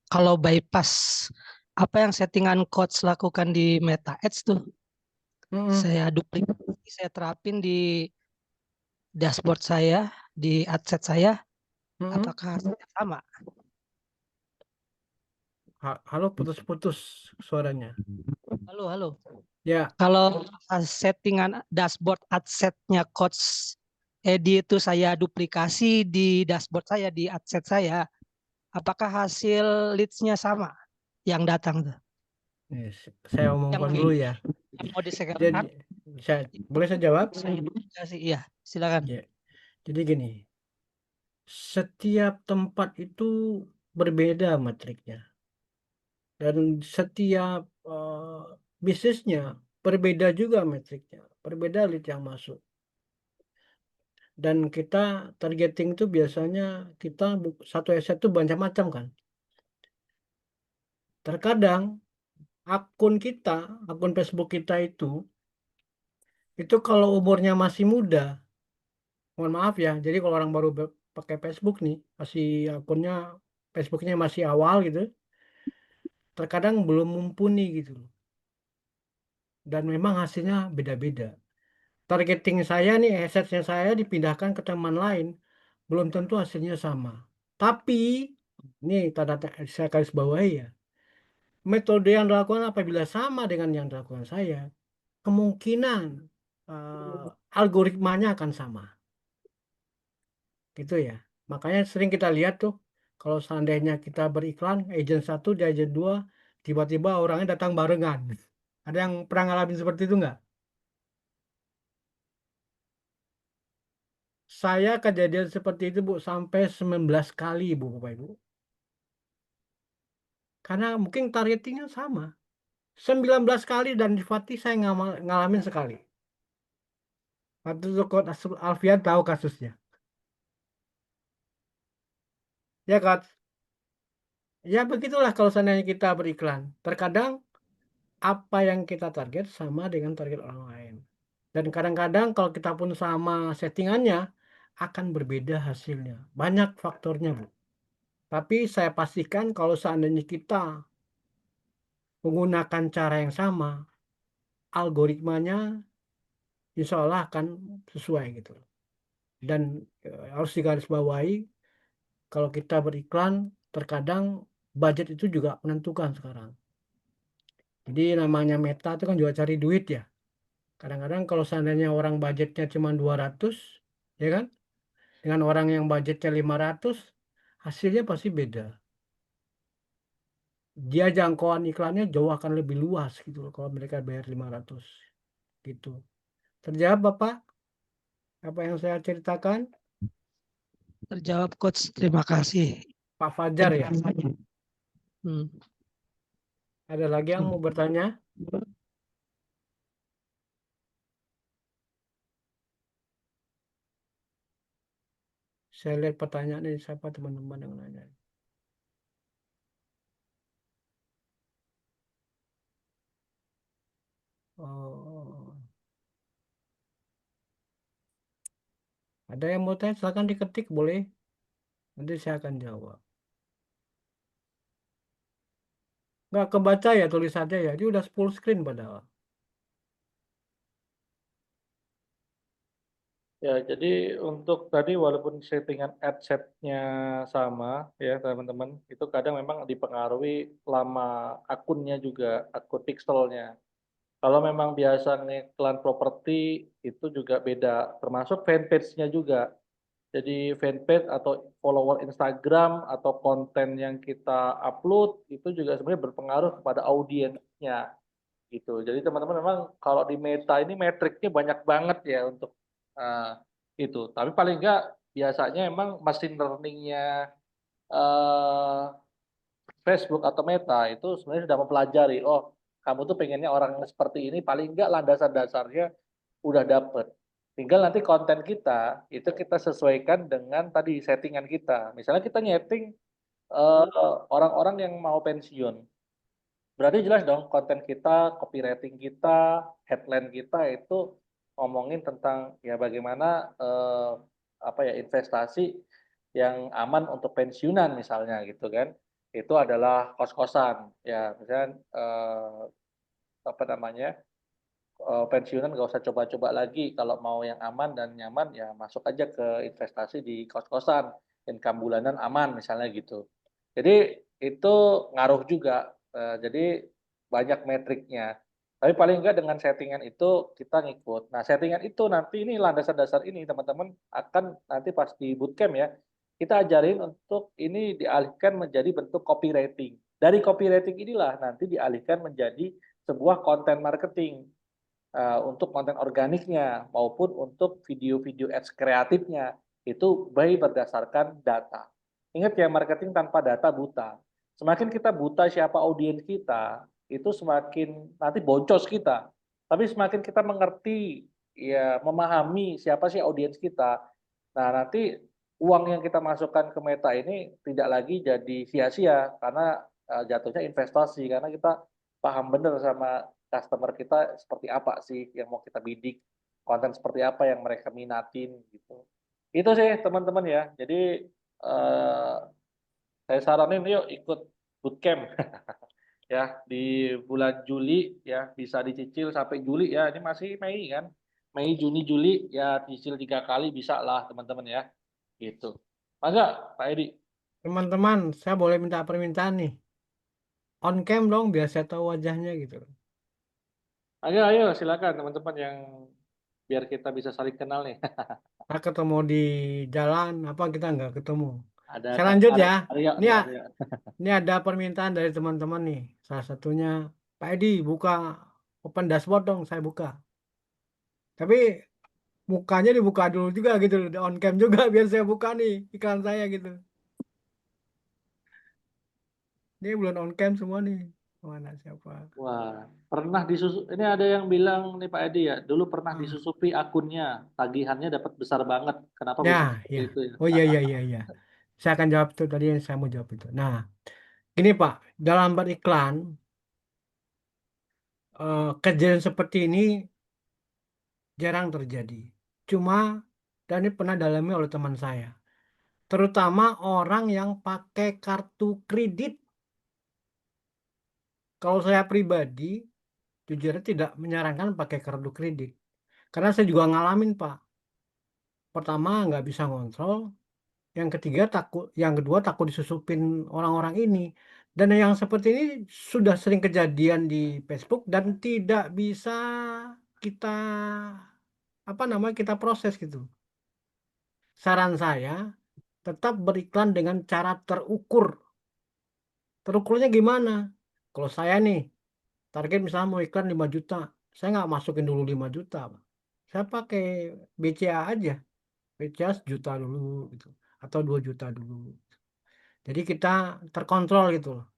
kalau bypass apa yang settingan coach lakukan di Meta Ads tuh, saya duplikasi, saya terapin di dashboard saya, di adset saya, apakah hasilnya sama? Halo, putus-putus suaranya. Halo. Ya. Kalau settingan dashboard adsetnya coach Edi itu saya duplikasi di dashboard saya, di adset saya, apakah hasil leads-nya sama yang datang tuh? Saya omongkan dulu ya. Yang mau Jadi, boleh saya jawab? Iya, silakan. Ya. Jadi gini, setiap tempat itu berbeda metriknya. Dan setiap bisnisnya berbeda juga metriknya. Berbeda lead yang masuk. Dan kita targeting itu biasanya kita satu aset itu banyak macam kan. Terkadang akun Facebook kita itu kalau umurnya masih muda, mohon maaf ya, jadi kalau orang baru pakai Facebook nih, Facebooknya masih awal gitu, terkadang belum mumpuni gitu. Dan memang hasilnya beda-beda. Targeting saya nih, assetsnya saya dipindahkan ke teman lain, belum tentu hasilnya sama. Tapi, ini saya garis bawahi ya, metode yang dilakukan apabila sama dengan yang dilakukan saya, kemungkinan algoritmanya akan sama. Gitu ya. Makanya sering kita lihat tuh, kalau seandainya kita beriklan, agent 1 di agent 2, tiba-tiba orangnya datang barengan. Ada yang pernah ngalamin seperti itu nggak? Saya kejadian seperti itu Bu, sampai 19 kali Bu, Bapak Ibu. Karena mungkin targetingnya sama. 19 kali dan di Fatih saya ngalamin sekali. Waktu itu Coach Alfian tahu kasusnya. Ya Coach. Ya begitulah kalau seandainya kita beriklan. Terkadang apa yang kita target sama dengan target orang lain. Dan kadang-kadang kalau kita pun sama settingannya, akan berbeda hasilnya. Banyak faktornya, Bu. Tapi saya pastikan kalau seandainya kita menggunakan cara yang sama, algoritmanya insya Allah akan sesuai gitu. Dan harus digarisbawahi, kalau kita beriklan, terkadang budget itu juga menentukan sekarang. Jadi namanya Meta itu kan juga cari duit ya. Kadang-kadang kalau seandainya orang budgetnya cuma 200, ya kan? Dengan orang yang budgetnya 500, hasilnya pasti beda. Dia jangkauan iklannya jauh akan lebih luas gitu loh kalau mereka bayar 500 gitu. Terjawab Bapak apa yang saya ceritakan? Terjawab Coach, terima kasih. Pak Fajar ya. Hmm. Ada lagi yang mau bertanya? Saya lihat pertanyaan ini, siapa teman-teman yang nanya. Oh, ada yang mau tanya? Silakan diketik, boleh. Nanti saya akan jawab. Nggak kebaca ya tulisannya ya. Dia udah full screen padahal. Ya, jadi untuk tadi walaupun settingan adsetnya sama ya teman-teman, itu kadang memang dipengaruhi lama akunnya juga, akun pixelnya. Kalau memang biasa ngiklan properti itu juga beda, termasuk fanpage-nya juga. Jadi fanpage atau follower Instagram atau konten yang kita upload itu juga sebenarnya berpengaruh kepada audiensnya gitu. Jadi teman-teman memang kalau di Meta ini metriknya banyak banget ya untuk uh, itu. Tapi paling enggak biasanya emang machine learning-nya uh, Facebook atau Meta itu sebenarnya sudah mempelajari, oh kamu tuh pengennya orang seperti ini, paling enggak landasan dasarnya udah dapet. Tinggal nanti konten kita itu kita sesuaikan dengan tadi settingan kita. Misalnya kita nyeting orang-orang yang mau pensiun. Berarti jelas dong konten kita, copywriting kita, headline kita itu ngomongin tentang ya bagaimana apa ya investasi yang aman untuk pensiunan misalnya gitu kan. Itu adalah kos-kosan ya misalnya apa namanya pensiunan nggak usah coba-coba lagi kalau mau yang aman dan nyaman ya masuk aja ke investasi di kos-kosan income bulanan aman misalnya gitu. Jadi itu ngaruh juga. Jadi banyak metriknya. Tapi paling enggak dengan settingan itu kita ngikut. Nah, settingan itu nanti ini landasan dasar ini teman-teman akan nanti pas di bootcamp ya. Kita ajarin untuk ini dialihkan menjadi bentuk copywriting. Dari copywriting inilah nanti dialihkan menjadi sebuah konten marketing untuk konten organiknya maupun untuk video-video ads kreatifnya itu berdasarkan data. Ingat ya, marketing tanpa data buta. Semakin kita buta siapa audiens kita, itu semakin nanti boncos kita. Tapi semakin kita mengerti, ya memahami siapa sih audiens kita, nah nanti uang yang kita masukkan ke Meta ini tidak lagi jadi sia-sia karena jatuhnya investasi karena kita paham benar sama customer kita seperti apa sih yang mau kita bidik, konten seperti apa yang mereka minatin gitu. Itu sih teman-teman ya. Jadi saya saranin yuk ikut bootcamp ya di bulan Juli ya bisa dicicil sampai Juli ya. Ini masih Mei kan. Mei, Juni, Juli ya cicil 3 kali bisa lah teman-teman ya. Gitu. Maka Pak Edi. Teman-teman, saya boleh minta permintaan nih. On cam dong biar saya tahu wajahnya gitu. Ayo, ayo silakan teman-teman yang biar kita bisa saling kenal nih. Kita ketemu di jalan, apa kita nggak ketemu. Ada Saya Kak lanjut ya. Aryo Ini, nih, Aryo. ini ada permintaan dari teman-teman nih. Salah satunya, Pak Edi buka open dashboard dong, saya buka. Tapi mukanya dibuka dulu juga gitu, on cam juga biar saya buka nih iklan saya gitu. Ini belum on cam semua nih. Mana siapa? Wah, pernah ini ada yang bilang nih Pak Edi ya, dulu pernah Ah. disusupi akunnya, tagihannya dapat besar banget. Kenapa bisa Ya, seperti ya. itu ya? Oh iya, iya, iya, iya. Saya akan jawab itu tadi yang saya mau jawab itu. Nah, ini Pak, dalam beriklan, kejadian seperti ini jarang terjadi. Cuma, dan ini pernah dialami oleh teman saya. Terutama orang yang pakai kartu kredit. Kalau saya pribadi, jujur tidak menyarankan pakai kartu kredit. Karena saya juga ngalamin, Pak. Pertama, nggak bisa ngontrol. Yang kedua takut disusupin orang-orang ini. Dan yang seperti ini sudah sering kejadian di Facebook dan tidak bisa kita kita proses gitu. Saran saya tetap beriklan dengan cara terukur. Terukurnya gimana? Kalau saya nih target misalnya mau iklan 5 juta, saya nggak masukin dulu 5 juta, Pak. Saya pakai BCA aja. BCA 1 juta dulu gitu atau 2 juta dulu. Jadi kita terkontrol gitu loh.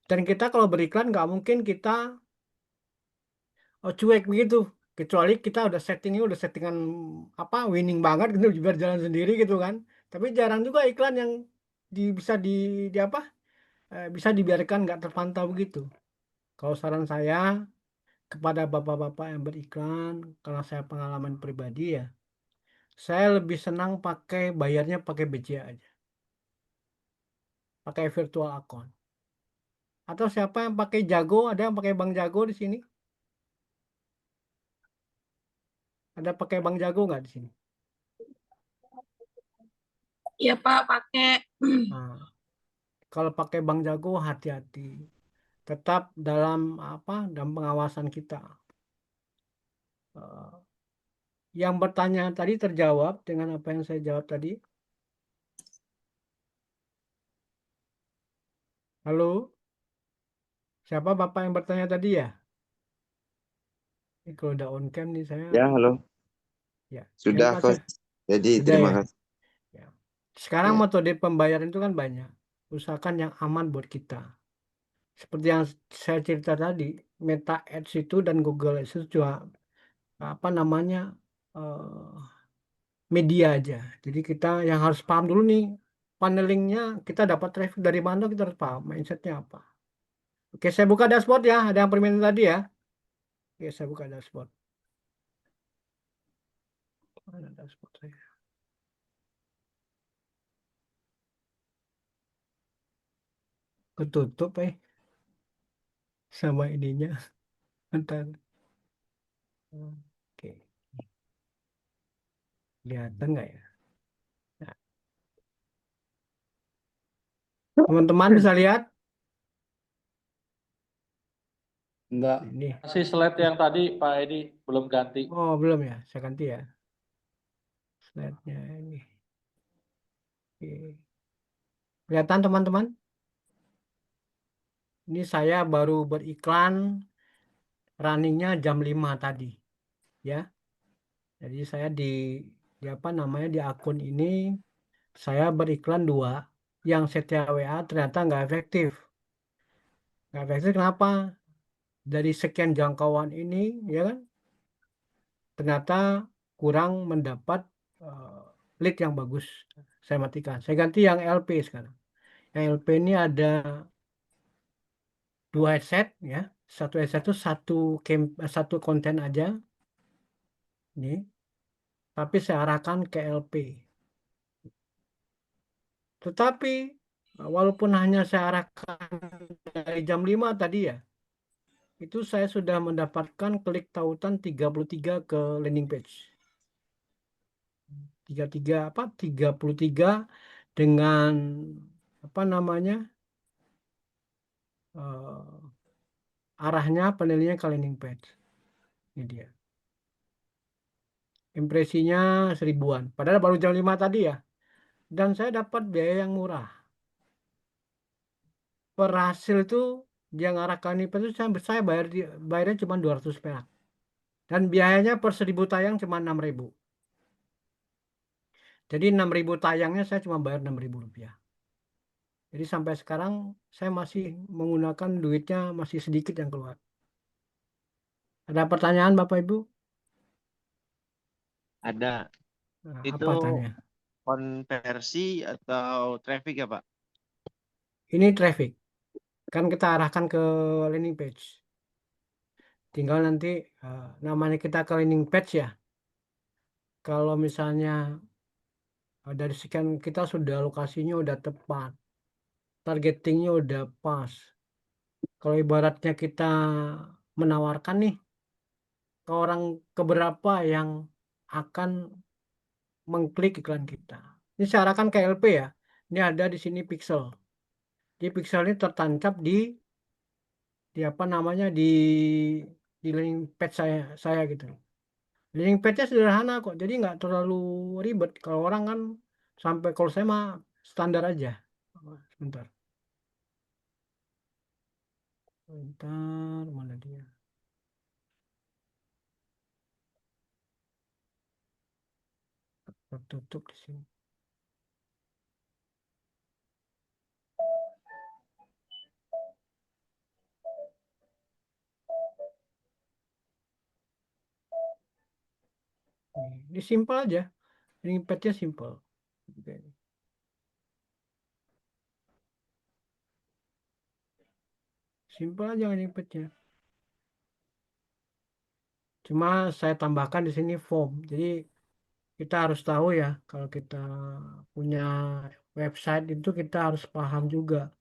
Dan kita kalau beriklan nggak mungkin kita cuek begitu. Kecuali kita udah settingan winning banget gitu biar jalan sendiri gitu kan. Tapi jarang juga iklan yang bisa bisa dibiarkan nggak terpantau begitu. Kalau saran saya kepada bapak-bapak yang beriklan, karena saya pengalaman pribadi ya, saya lebih senang bayarnya pakai BCA aja, pakai virtual account. Atau siapa yang pakai Jago? Ada yang pakai Bank Jago di sini? Ada pakai Bank Jago nggak di sini? Iya Pak, pakai. Nah, kalau pakai Bank Jago hati-hati. Tetap dalam dalam pengawasan kita. Eh, Yang bertanya tadi terjawab dengan apa yang saya jawab tadi. Halo, siapa Bapak yang bertanya tadi ya? Ini kalau udah on cam nih saya. Ya, halo. Ya, Sudah, siapa Coach. Jadi, Sudah terima ya? kasih. Ya. Sekarang Ya. metode pembayaran itu kan banyak. Usahakan yang aman buat kita. Seperti yang saya cerita tadi, Meta Ads itu dan Google Ads itu cuma media aja. Jadi kita yang harus paham dulu nih, panelingnya kita dapat traffic dari mana, kita harus paham mindsetnya apa. Oke, saya buka dashboard ya. Ada yang permintaan tadi ya. Oke, saya buka dashboard. Mana dashboard saya? Ketutup sama ininya. Bentar. Oke. Kelihatan nggak ya? Nah, teman-teman bisa lihat? Enggak. Ini. Masih slide yang tadi Pak Edi belum ganti. Oh, belum ya. Saya ganti ya. Slide-nya ini. Oke. Kelihatan teman-teman? Ini saya baru beriklan runningnya jam 5 tadi. Ya. Jadi saya di akun ini saya beriklan 2. Yang setia WA ternyata nggak efektif. Nggak efektif kenapa? Dari sekian jangkauan ini, ya kan? Ternyata kurang mendapat lead yang bagus. Saya matikan. Saya ganti yang LP sekarang. Yang LP ini ada 2 headset ya. Satu headset itu satu konten aja. Ini. Tapi saya arahkan ke LP. Tetapi walaupun hanya saya arahkan dari jam 5 tadi ya, itu saya sudah mendapatkan klik tautan 33 ke landing page. 33 dengan arahnya panelnya ke landing page. Ini dia. Impresinya 1000-an. Padahal baru jam 5 tadi ya. Dan saya dapat biaya yang murah. Per hasil itu dia ngarahkan itu saya bayarnya cuma 200 perak. Dan biayanya per 1000 tayang cuma 6.000. Jadi 6.000 tayangnya saya cuma bayar 6.000 rupiah. Jadi sampai sekarang saya masih menggunakan duitnya masih sedikit yang keluar. Ada pertanyaan Bapak Ibu? Ada. Nah, Itu apa tanya? konversi atau traffic ya, Pak? Ini traffic. Kan kita arahkan ke landing page. Tinggal nanti namanya kita ke landing page ya. Kalau misalnya dari sekian kita sudah lokasinya udah tepat. Targetingnya udah pas. Kalau ibaratnya kita menawarkan nih ke orang keberapa yang akan mengklik iklan kita. Ini saya arahkan ke LP ya. Ini ada di sini pixel. Di pixel ini tertancap di apa namanya di landing page saya gitu. Landing page-nya sederhana kok, jadi nggak terlalu ribet. Kalau orang kan sampai, kalau saya mah standar aja. Sebentar. Sebentar, mana dia? Tutup di sini. Ini simpel aja. Landing page-nya simpel. Oke. Simpel aja landing page-nya. Cuma saya tambahkan di sini form. Jadi kita harus tahu ya, kalau kita punya website itu kita harus paham juga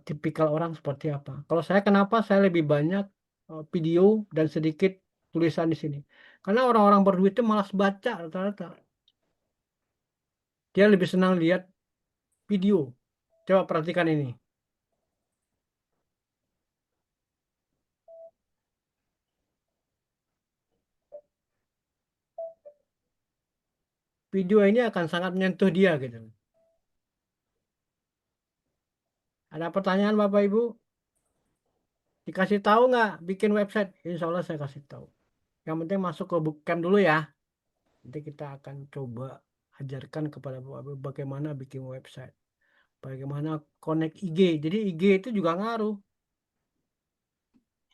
tipikal orang seperti apa. Kalau saya, kenapa saya lebih banyak video dan sedikit tulisan di sini? Karena orang-orang berduit itu malas baca rata-rata. Dia lebih senang lihat video. Coba perhatikan ini. Video ini akan sangat menyentuh dia gitu. Ada pertanyaan Bapak Ibu? Dikasih tahu nggak bikin website? Insya Allah saya kasih tahu. Yang penting masuk ke bootcamp dulu ya. Nanti kita akan coba ajarkan kepada Bapak Ibu bagaimana bikin website. Bagaimana connect IG. Jadi IG itu juga ngaruh.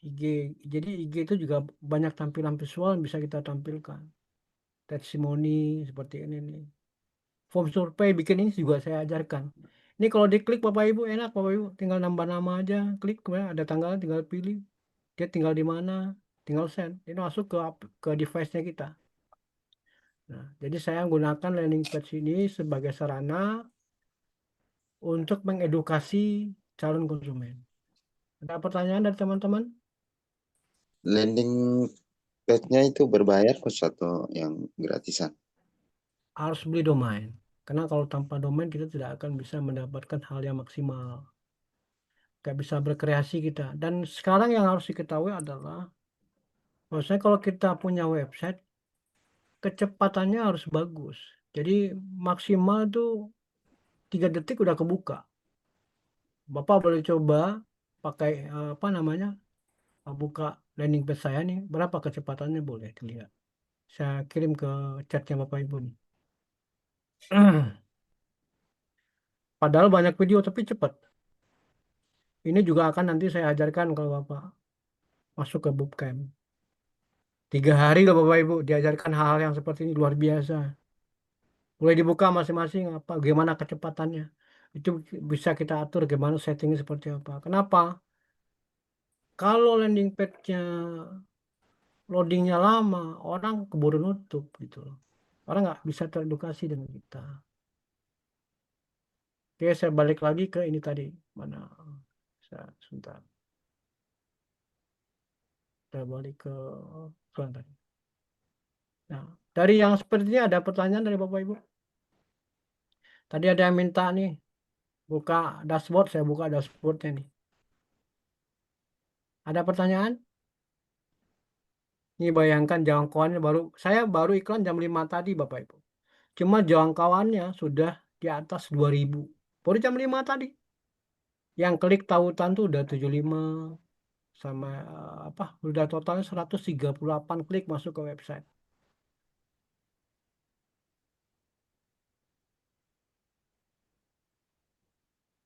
IG. Jadi IG itu juga banyak tampilan visual yang bisa kita tampilkan. Testimoni seperti ini nih. Form survei bikin ini juga saya ajarkan. Ini kalau diklik Bapak Ibu enak Bapak Ibu, tinggal nambah nama aja, klik kemudian ada tanggal tinggal pilih. Dia tinggal di mana, tinggal send. Ini masuk ke device-nya kita. Nah, jadi saya menggunakan landing page ini sebagai sarana untuk mengedukasi calon konsumen. Ada pertanyaan dari teman-teman? Landing page-nya itu berbayar atau yang gratisan? Harus beli domain. Karena kalau tanpa domain kita tidak akan bisa mendapatkan hal yang maksimal. Gak bisa berkreasi kita. Dan sekarang yang harus diketahui adalah, maksudnya kalau kita punya website, kecepatannya harus bagus. Jadi maksimal itu 3 detik udah kebuka. Bapak boleh coba pakai apa namanya, buka landing page saya nih, berapa kecepatannya boleh dilihat. Saya kirim ke chatnya Bapak Ibu nih. Padahal banyak video tapi cepat. Ini juga akan nanti saya ajarkan kalau Bapak masuk ke bootcamp. 3 hari loh Bapak Ibu diajarkan hal-hal yang seperti ini, luar biasa. Boleh dibuka masing-masing apa, gimana kecepatannya. Itu bisa kita atur gimana settingnya seperti apa. Kenapa? Kalau landing page-nya loadingnya lama, orang keburu nutup gitu loh. Orang nggak bisa teredukasi dengan kita. Oke, saya balik lagi ke ini tadi. Mana? Sebentar. Saya balik ke iklan tadi. Nah, dari yang sepertinya ada pertanyaan dari Bapak Ibu? Tadi ada yang minta nih, buka dashboard, saya buka dashboardnya nih. Ada pertanyaan? Ini bayangkan jangkauannya saya baru iklan jam 5 tadi Bapak Ibu. Cuma jangkauannya sudah di atas 2000. Baru jam 5 tadi. Yang klik tautan tuh udah 75 sama apa? Udah totalnya 138 klik masuk ke website.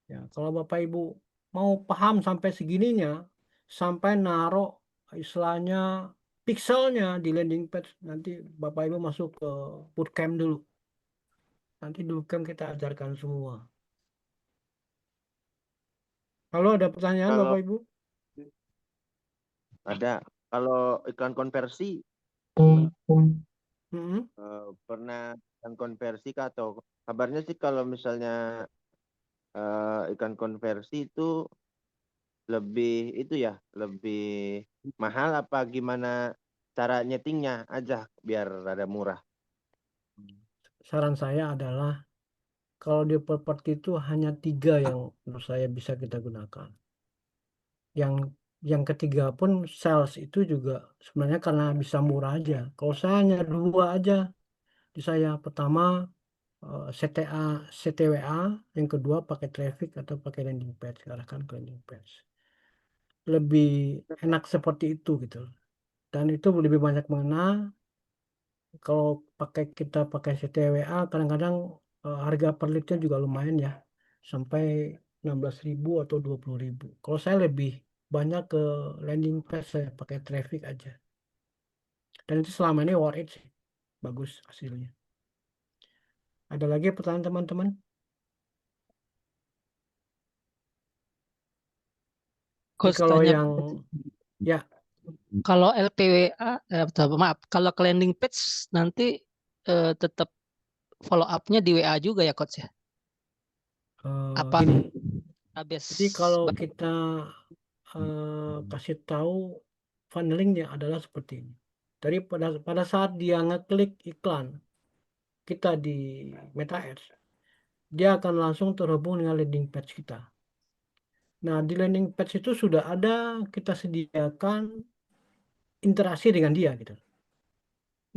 Ya, kalau Bapak Ibu mau paham sampai segininya, sampai naruh istilahnya pixelnya di landing page, nanti Bapak Ibu masuk ke bootcamp dulu. Nanti di bootcamp kita ajarkan semua. Kalau ada pertanyaan Kalau Bapak Ibu? ada, kalau iklan konversi Mm-mm. pernah iklan konversi kah, atau kabarnya sih kalau misalnya iklan konversi itu lebih itu ya, lebih mahal apa gimana cara nyetingnya aja biar rada murah? Saran saya adalah kalau di properti itu hanya 3 yang menurut saya bisa kita gunakan. Yang ketiga pun sales itu juga sebenarnya karena bisa murah aja. Kalau saya hanya 2 aja di saya. Pertama CTWA, yang kedua pakai traffic atau pakai landing page, arahkan ke landing page. Lebih enak seperti itu gitu. Dan itu lebih banyak mengena. Kalau kita pakai CTWA kadang-kadang harga per leadnya juga lumayan ya, sampai 16.000 atau 20.000. Kalau saya lebih banyak ke landing page, saya pakai traffic aja. Dan itu selama ini worth it sih, bagus hasilnya. Ada lagi pertanyaan teman-teman? Jadi Coach kalau tanya, yang ya kalau LPWA, maaf, kalau ke landing page nanti tetap follow up-nya di WA juga ya Coach ya? Apa gini, habis jadi kalau kita kasih tahu funnelingnya adalah seperti ini. Dari pada saat dia ngeklik iklan kita di Meta Ads, dia akan langsung terhubung dengan landing page kita. Nah, di landing page itu sudah ada kita sediakan interaksi dengan dia gitu.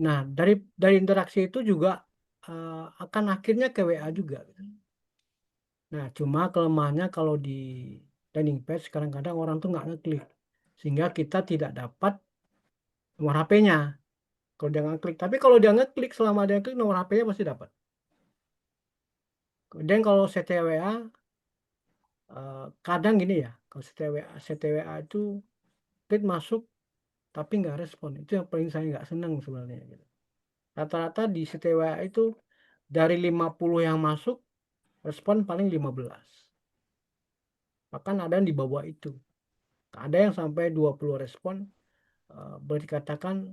Nah, dari interaksi itu juga akan akhirnya ke WA juga gitu. Nah, cuma kelemahannya kalau di landing page kadang-kadang orang tuh nggak ngeklik, sehingga kita tidak dapat nomor HP-nya kalau dia ngeklik. Tapi kalau dia ngeklik, selama dia ngeklik, nomor HP-nya pasti dapat. Kemudian kalau CTWA kadang gini ya, kalau CTWA itu lead masuk tapi nggak respon. Itu yang paling saya nggak senang sebenarnya gitu. Rata-rata di CTWA itu dari 50 yang masuk, respon paling 15. Bahkan ada yang di bawah itu. Ada yang sampai 20 respon, boleh dikatakan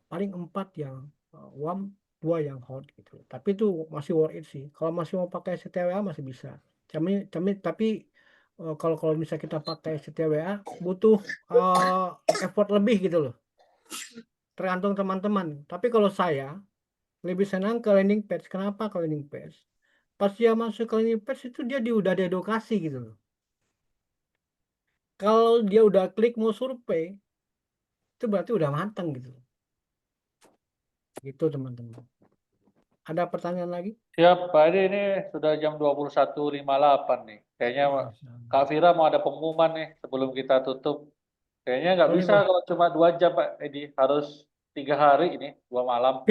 paling 4 yang warm, 2 yang hot gitu. Tapi itu masih worth it sih. Kalau masih mau pakai CTWA masih bisa. Tapi kalau misalnya kita pakai CTWA butuh effort lebih gitu loh. Tergantung teman-teman. Tapi kalau saya lebih senang ke landing page. Kenapa ke landing page? Pas dia masuk ke landing page itu dia udah diedukasi gitu loh. Kalau dia udah klik mau survei, itu berarti udah matang gitu. Gitu teman-teman. Ada pertanyaan lagi? Siap, Pak Edi, ini sudah jam 21.58 nih. Kayaknya Kak Vira mau ada pengumuman nih sebelum kita tutup. Kayaknya nggak Boleh, bisa boleh. kalau cuma 2 jam, Pak Edi. Harus 3 hari ini, 2 malam.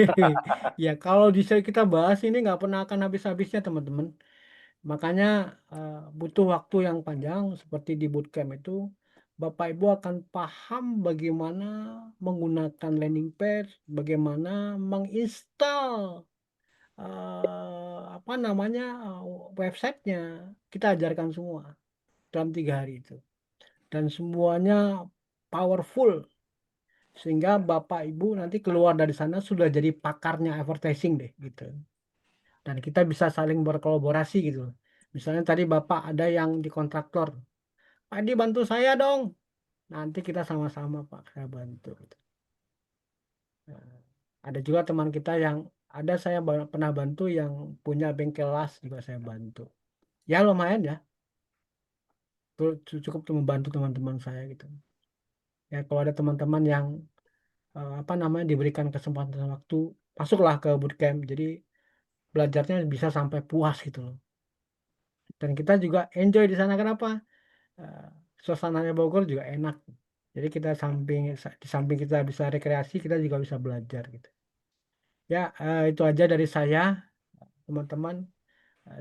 Ya kalau kita bahas ini nggak pernah akan habis-habisnya teman-teman. Makanya butuh waktu yang panjang seperti di bootcamp itu. Bapak Ibu akan paham bagaimana menggunakan landing page, bagaimana menginstal apa namanya websitenya. Kita ajarkan semua dalam 3 hari itu. Dan semuanya powerful. Sehingga Bapak Ibu nanti keluar dari sana sudah jadi pakarnya advertising deh gitu. Dan kita bisa saling berkolaborasi gitu. Misalnya tadi Bapak ada yang di kontraktor, Pak Edi bantu saya dong. Nanti kita sama-sama Pak, saya bantu gitu. Nah, ada juga teman kita yang saya pernah bantu yang punya bengkel las juga saya bantu. Ya lumayan ya. Cukup membantu teman-teman saya gitu. Ya kalau ada teman-teman yang apa namanya diberikan kesempatan waktu, masuklah ke bootcamp. Jadi belajarnya bisa sampai puas gitu loh. Dan kita juga enjoy di sana. Kenapa? Eh, Suasananya Bogor juga enak. Jadi kita di samping kita bisa rekreasi, kita juga bisa belajar gitu. Ya, itu aja dari saya, teman-teman.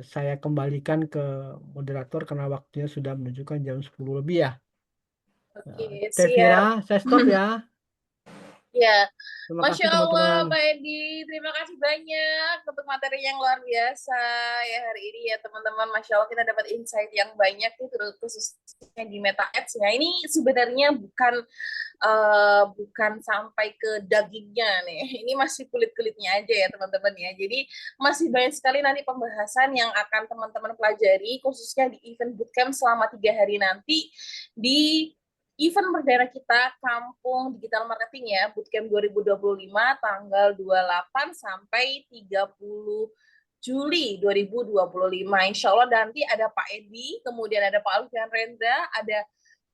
Saya kembalikan ke moderator karena waktunya sudah menunjukkan jam 10 lebih ya. Oke, Teh siap. Vira, saya stop ya. Ya, Terima kasih Masya Allah, teman-teman. Pak Edi, terima kasih banyak untuk materi yang luar biasa ya hari ini ya teman-teman. Masya Allah kita dapat insight yang banyak nih terus khususnya di Meta Ads ya. Ini sebenarnya bukan sampai ke dagingnya nih. Ini masih kulit-kulitnya aja ya teman-teman ya. Jadi masih banyak sekali nanti pembahasan yang akan teman-teman pelajari khususnya di event bootcamp selama 3 hari nanti di event perdana kita Kampung Digital Marketing ya, Bootcamp 2025 tanggal 28 sampai 30 Juli 2025. Insya Allah nanti ada Pak Edi, kemudian ada Pak Alfian Rendra, ada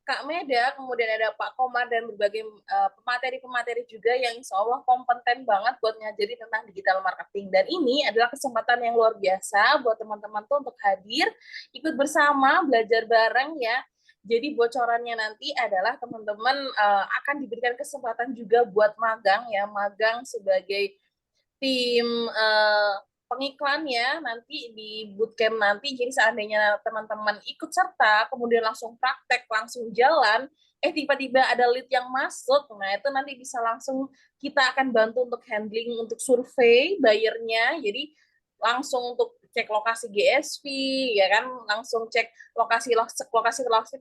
Kak Meda, kemudian ada Pak Komar dan berbagai pemateri-pemateri juga yang insya Allah kompeten banget buat ngajari tentang digital marketing. Dan ini adalah kesempatan yang luar biasa buat teman-teman tuh untuk hadir, ikut bersama, belajar bareng ya. Jadi bocorannya nanti adalah teman-teman akan diberikan kesempatan juga buat magang ya, magang sebagai tim pengiklan ya nanti di bootcamp nanti. Jadi seandainya teman-teman ikut serta, kemudian langsung praktek, langsung jalan, tiba-tiba ada lead yang masuk, nah itu nanti bisa langsung kita akan bantu untuk handling, untuk survei bayarnya. Jadi langsung untuk cek lokasi GSV ya kan, langsung cek lokasi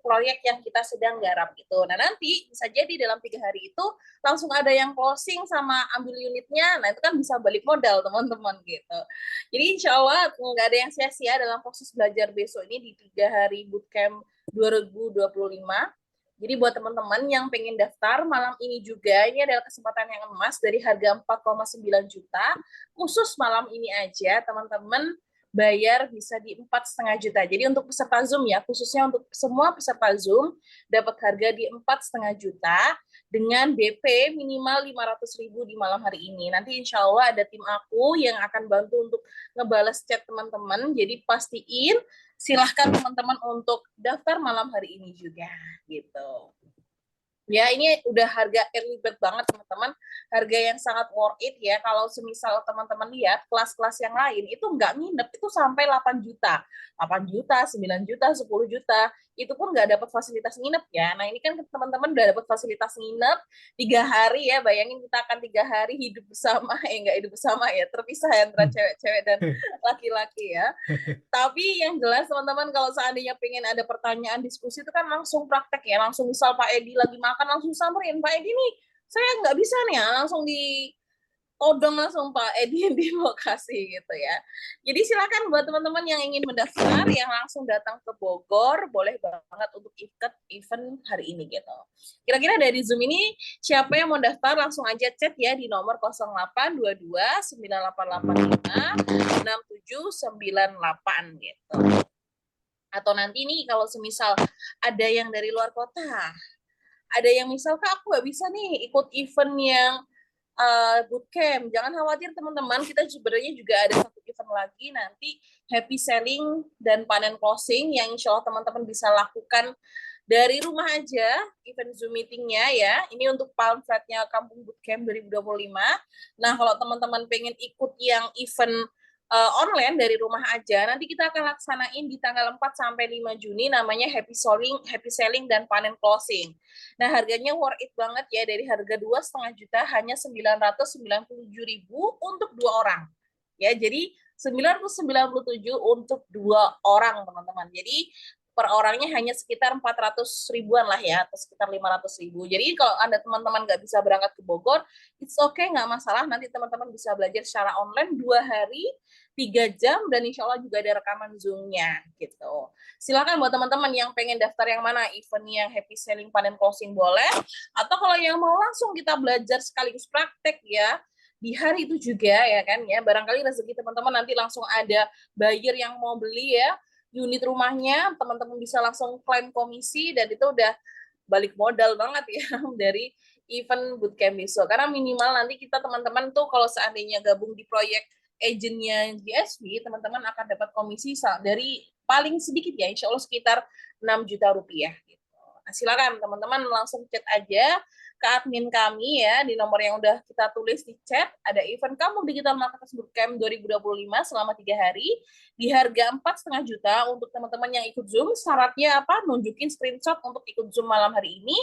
proyek yang kita sedang garap gitu. Nah nanti bisa jadi dalam 3 hari itu langsung ada yang closing sama ambil unitnya, nah itu kan bisa balik modal teman-teman gitu. Jadi insya Allah nggak ada yang sia-sia dalam proses belajar besok ini di 3 hari bootcamp 2025. Jadi buat teman-teman yang pengen daftar malam ini juga, ini adalah kesempatan yang emas dari harga 4,9 juta. Khusus malam ini aja, teman-teman bayar bisa di 4,5 juta. Jadi untuk peserta Zoom ya, khususnya untuk semua peserta Zoom, dapat harga di 4,5 juta dengan DP minimal 500.000 di malam hari ini. Nanti insya Allah ada tim aku yang akan bantu untuk ngebales chat teman-teman. Jadi pastiin silahkan teman-teman untuk daftar malam hari ini juga gitu. Ya ini udah harga early bird banget teman-teman, harga yang sangat worth it ya. Kalau semisal teman-teman lihat kelas-kelas yang lain itu nggak nginep itu sampai 8 juta, 9 juta, 10 juta, itu pun nggak dapat fasilitas nginep ya. Nah ini kan teman-teman udah dapat fasilitas nginep 3 hari ya, bayangin kita akan 3 hari hidup bersama, nggak hidup bersama ya, terpisah antara cewek-cewek dan laki-laki ya. Tapi yang jelas teman-teman kalau seandainya pengen ada pertanyaan diskusi itu kan langsung praktek ya, langsung misal Pak Edi lagi makan langsung samperin, Pak Edi nih saya nggak bisa nih ya, langsung ditodong langsung Pak Edi di lokasi gitu ya. Jadi silakan buat teman-teman yang ingin mendaftar yang langsung datang ke Bogor boleh banget untuk ikut event hari ini gitu. Kira-kira dari Zoom ini siapa yang mau daftar langsung aja chat ya di nomor 0822 9885 6798 gitu. Atau nanti nih kalau semisal ada yang dari luar kota, ada yang misal Kak aku nggak bisa nih ikut event yang bootcamp, jangan khawatir teman-teman, kita sebenarnya juga ada satu event lagi nanti happy selling dan panen closing yang insya Allah teman-teman bisa lakukan dari rumah aja, event Zoom meetingnya ya. Ini untuk pamfletnya Kampung Bootcamp 2025. Nah, kalau teman-teman pengen ikut yang event online dari rumah aja, nanti kita akan laksanain di tanggal 4 sampai 5 Juni namanya happy selling dan panen closing. Nah, harganya worth it banget ya, dari harga 2,5 juta hanya 997.000 untuk 2 orang. Ya, jadi 997 untuk 2 orang, teman-teman. Jadi per orangnya hanya sekitar 400 ribuan lah ya, atau sekitar 500 ribu. Jadi kalau Anda teman-teman nggak bisa berangkat ke Bogor, it's okay, nggak masalah. Nanti teman-teman bisa belajar secara online 2 hari, 3 jam, dan insya Allah juga ada rekaman Zoom-nya gitu. Silakan buat teman-teman yang pengen daftar yang mana, event yang happy selling panen closing boleh, atau kalau yang mau langsung kita belajar sekaligus praktek ya, di hari itu juga ya kan ya, barangkali rezeki teman-teman nanti langsung ada buyer yang mau beli ya, unit rumahnya, teman-teman bisa langsung klaim komisi dan itu udah balik modal banget ya dari event bootcamp besok. Karena minimal nanti kita teman-teman tuh kalau seandainya gabung di proyek agentnya GSV, teman-teman akan dapat komisi dari paling sedikit ya, insya Allah sekitar 6 juta rupiah. Gitu. Nah, silakan teman-teman langsung chat aja ke admin kami ya, di nomor yang udah kita tulis di chat. Ada event kamu Digital Marketers Bootcamp 2025 selama 3 hari di harga 4,5 juta untuk teman-teman yang ikut Zoom. Syaratnya apa? Nunjukin screenshot untuk ikut Zoom malam hari ini.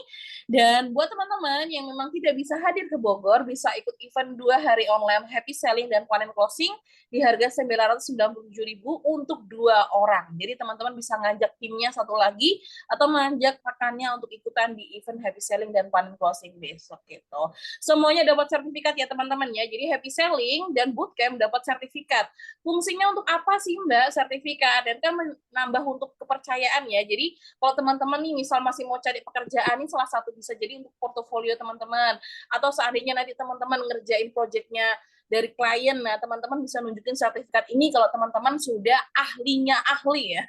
Dan buat teman-teman yang memang tidak bisa hadir ke Bogor, bisa ikut event 2 hari online Happy Selling dan Panen Closing di harga 997.000 untuk 2 orang. Jadi teman-teman bisa ngajak timnya satu lagi atau mengajak rekannya untuk ikutan di event Happy Selling dan Panen Closing besok gitu. Semuanya dapat sertifikat ya teman-teman ya. Jadi Happy Selling dan Bootcamp dapat sertifikat. Fungsinya untuk apa sih Mbak sertifikat? Dan kan menambah untuk kepercayaan ya. Jadi kalau teman-teman nih misal masih mau cari pekerjaan, ini salah satu bisa jadi untuk portofolio teman-teman. Atau seandainya nanti teman-teman ngerjain proyeknya dari klien, nah teman-teman bisa nunjukin sertifikat ini kalau teman-teman sudah ahlinya ahli ya.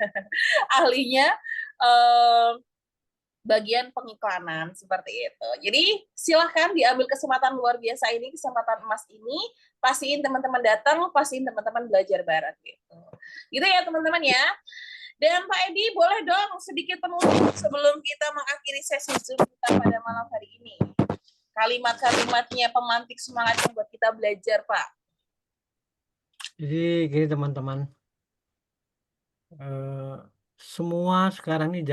Ahlinya bagian pengiklanan seperti itu. Jadi silahkan diambil kesempatan luar biasa ini, kesempatan emas ini, pastiin teman-teman datang, pastiin teman-teman belajar bareng gitu. Gitu ya teman-teman ya. Dan Pak Edi boleh dong sedikit penutup sebelum kita mengakhiri sesi Zoom kita pada malam hari ini. Kalimat-kalimatnya pemantik semangatnya buat kita belajar Pak. Jadi gini teman-teman, semua sekarang ini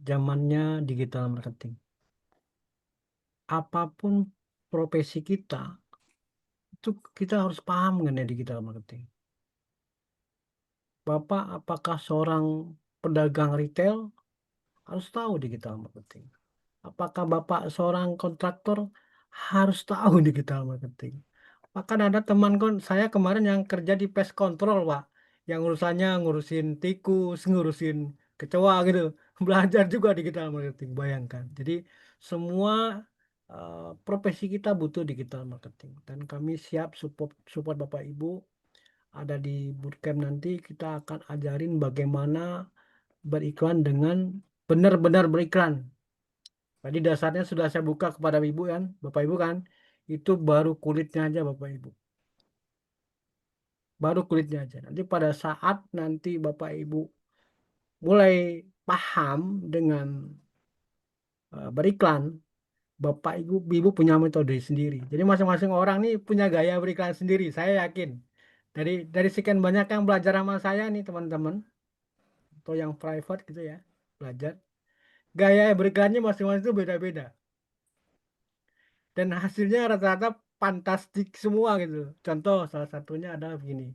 zamannya digital marketing. Apapun profesi kita, itu kita harus paham mengenai digital marketing. Bapak apakah seorang pedagang retail, harus tahu digital marketing. Apakah Bapak seorang kontraktor, harus tahu digital marketing. Bahkan ada teman saya kemarin yang kerja di pest control, Pak. Yang urusannya ngurusin tikus, ngurusin kecoa gitu. Belajar juga digital marketing, bayangkan. Jadi semua profesi kita butuh digital marketing. Dan kami siap support Bapak Ibu. Ada di bootcamp nanti kita akan ajarin bagaimana beriklan dengan benar-benar beriklan. Tadi dasarnya sudah saya buka kepada Ibu kan, Bapak Ibu kan. Itu baru kulitnya aja Bapak Ibu. Baru kulitnya aja. Nanti pada saat nanti Bapak Ibu mulai paham dengan beriklan, Bapak Ibu punya metode sendiri. Jadi masing-masing orang nih punya gaya beriklan sendiri, saya yakin. Dari sekian banyak yang belajar sama saya nih teman-teman, atau yang private gitu ya, belajar. Gaya beriklannya masing-masing itu beda-beda. Dan hasilnya rata-rata fantastik semua gitu. Contoh salah satunya adalah begini.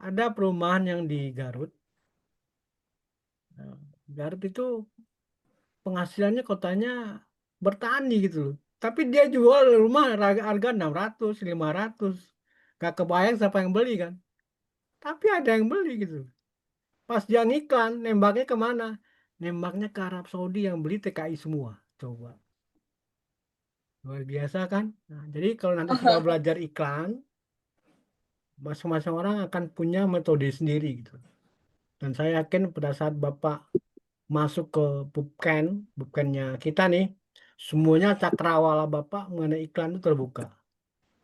Ada perumahan yang di Garut. Garut itu penghasilannya kotanya bertani gitu loh. Tapi dia jual rumah harga 600, 500. Gak kebayang siapa yang beli kan. Tapi ada yang beli gitu. Pas dia ngiklan, nembaknya kemana? Nembaknya ke Arab Saudi yang beli TKI semua. Coba. Luar biasa kan? Nah, jadi kalau nanti sudah belajar iklan, masing-masing orang akan punya metode sendiri gitu. Dan saya yakin pada saat Bapak masuk ke bootcamp-nya kita nih, semuanya cakrawala Bapak mengenai iklan itu terbuka.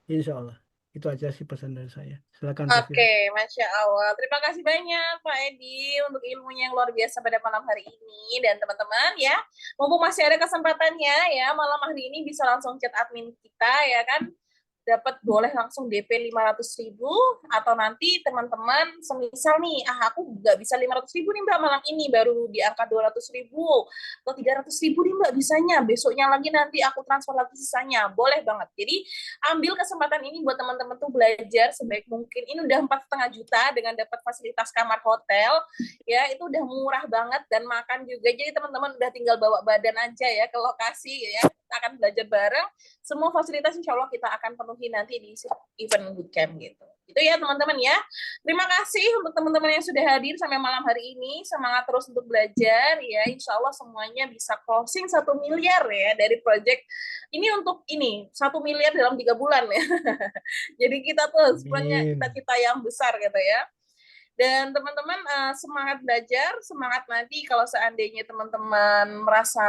Insya Allah. Itu aja sih pesan dari saya. Silakan. Oke, Masya Allah. Terima kasih banyak Pak Edi untuk ilmunya yang luar biasa pada malam hari ini. Dan teman-teman ya, mumpung masih ada kesempatannya ya, malam hari ini bisa langsung chat admin kita ya kan. Dapat boleh langsung DP 500.000 atau nanti teman-teman semisal nih aku nggak bisa 500.000 nih Mbak malam ini baru di angka 200.000 atau 300.000 nih Mbak bisanya besoknya lagi nanti aku transfer lagi sisanya boleh banget. Jadi ambil kesempatan ini buat teman-teman tuh belajar sebaik mungkin. Ini udah 4,5 juta dengan dapat fasilitas kamar hotel ya, itu udah murah banget dan makan juga. Jadi teman-teman udah tinggal bawa badan aja ya ke lokasi ya, kita akan belajar bareng. Semua fasilitas insya Allah kita akan penuhi nanti di event bootcamp gitu. Itu ya teman-teman ya. Terima kasih untuk teman-teman yang sudah hadir sampai malam hari ini. Semangat terus untuk belajar ya. Insya Allah semuanya bisa closing 1 miliar ya dari project ini. Untuk ini 1 miliar dalam 3 bulan ya. Jadi kita tuh sebenarnya cita-cita yang besar gitu ya. Dan teman-teman semangat belajar, semangat nanti kalau seandainya teman-teman merasa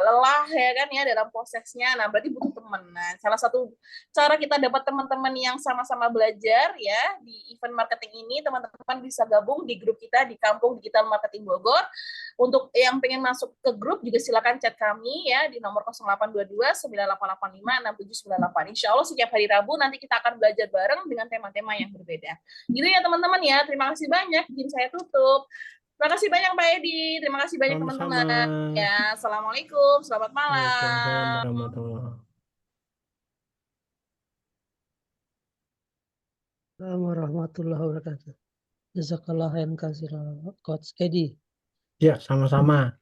lelah ya kan ya dalam prosesnya. Nah, berarti butuh teman. Nah, salah satu cara kita dapat teman-teman yang sama-sama belajar ya di event marketing ini, teman-teman bisa gabung di grup kita di Kampung Digital Marketing Bogor. Untuk yang pengen masuk ke grup juga silakan chat kami ya di nomor 0822 9885 6798. Insya Allah setiap hari Rabu nanti kita akan belajar bareng dengan tema-tema yang berbeda. Gitu ya teman-teman ya. Terima kasih banyak. Izin saya tutup. Terima kasih banyak Pak Edi. Terima kasih banyak Sama-sama. teman-teman. Ya, assalamualaikum. Selamat Waalaikumsalam malam. warahmatullahi Assalamualaikum warahmatullahi wabarakatuh. Jazakallah khairan katsiran, Coach Edi. Ya, sama-sama.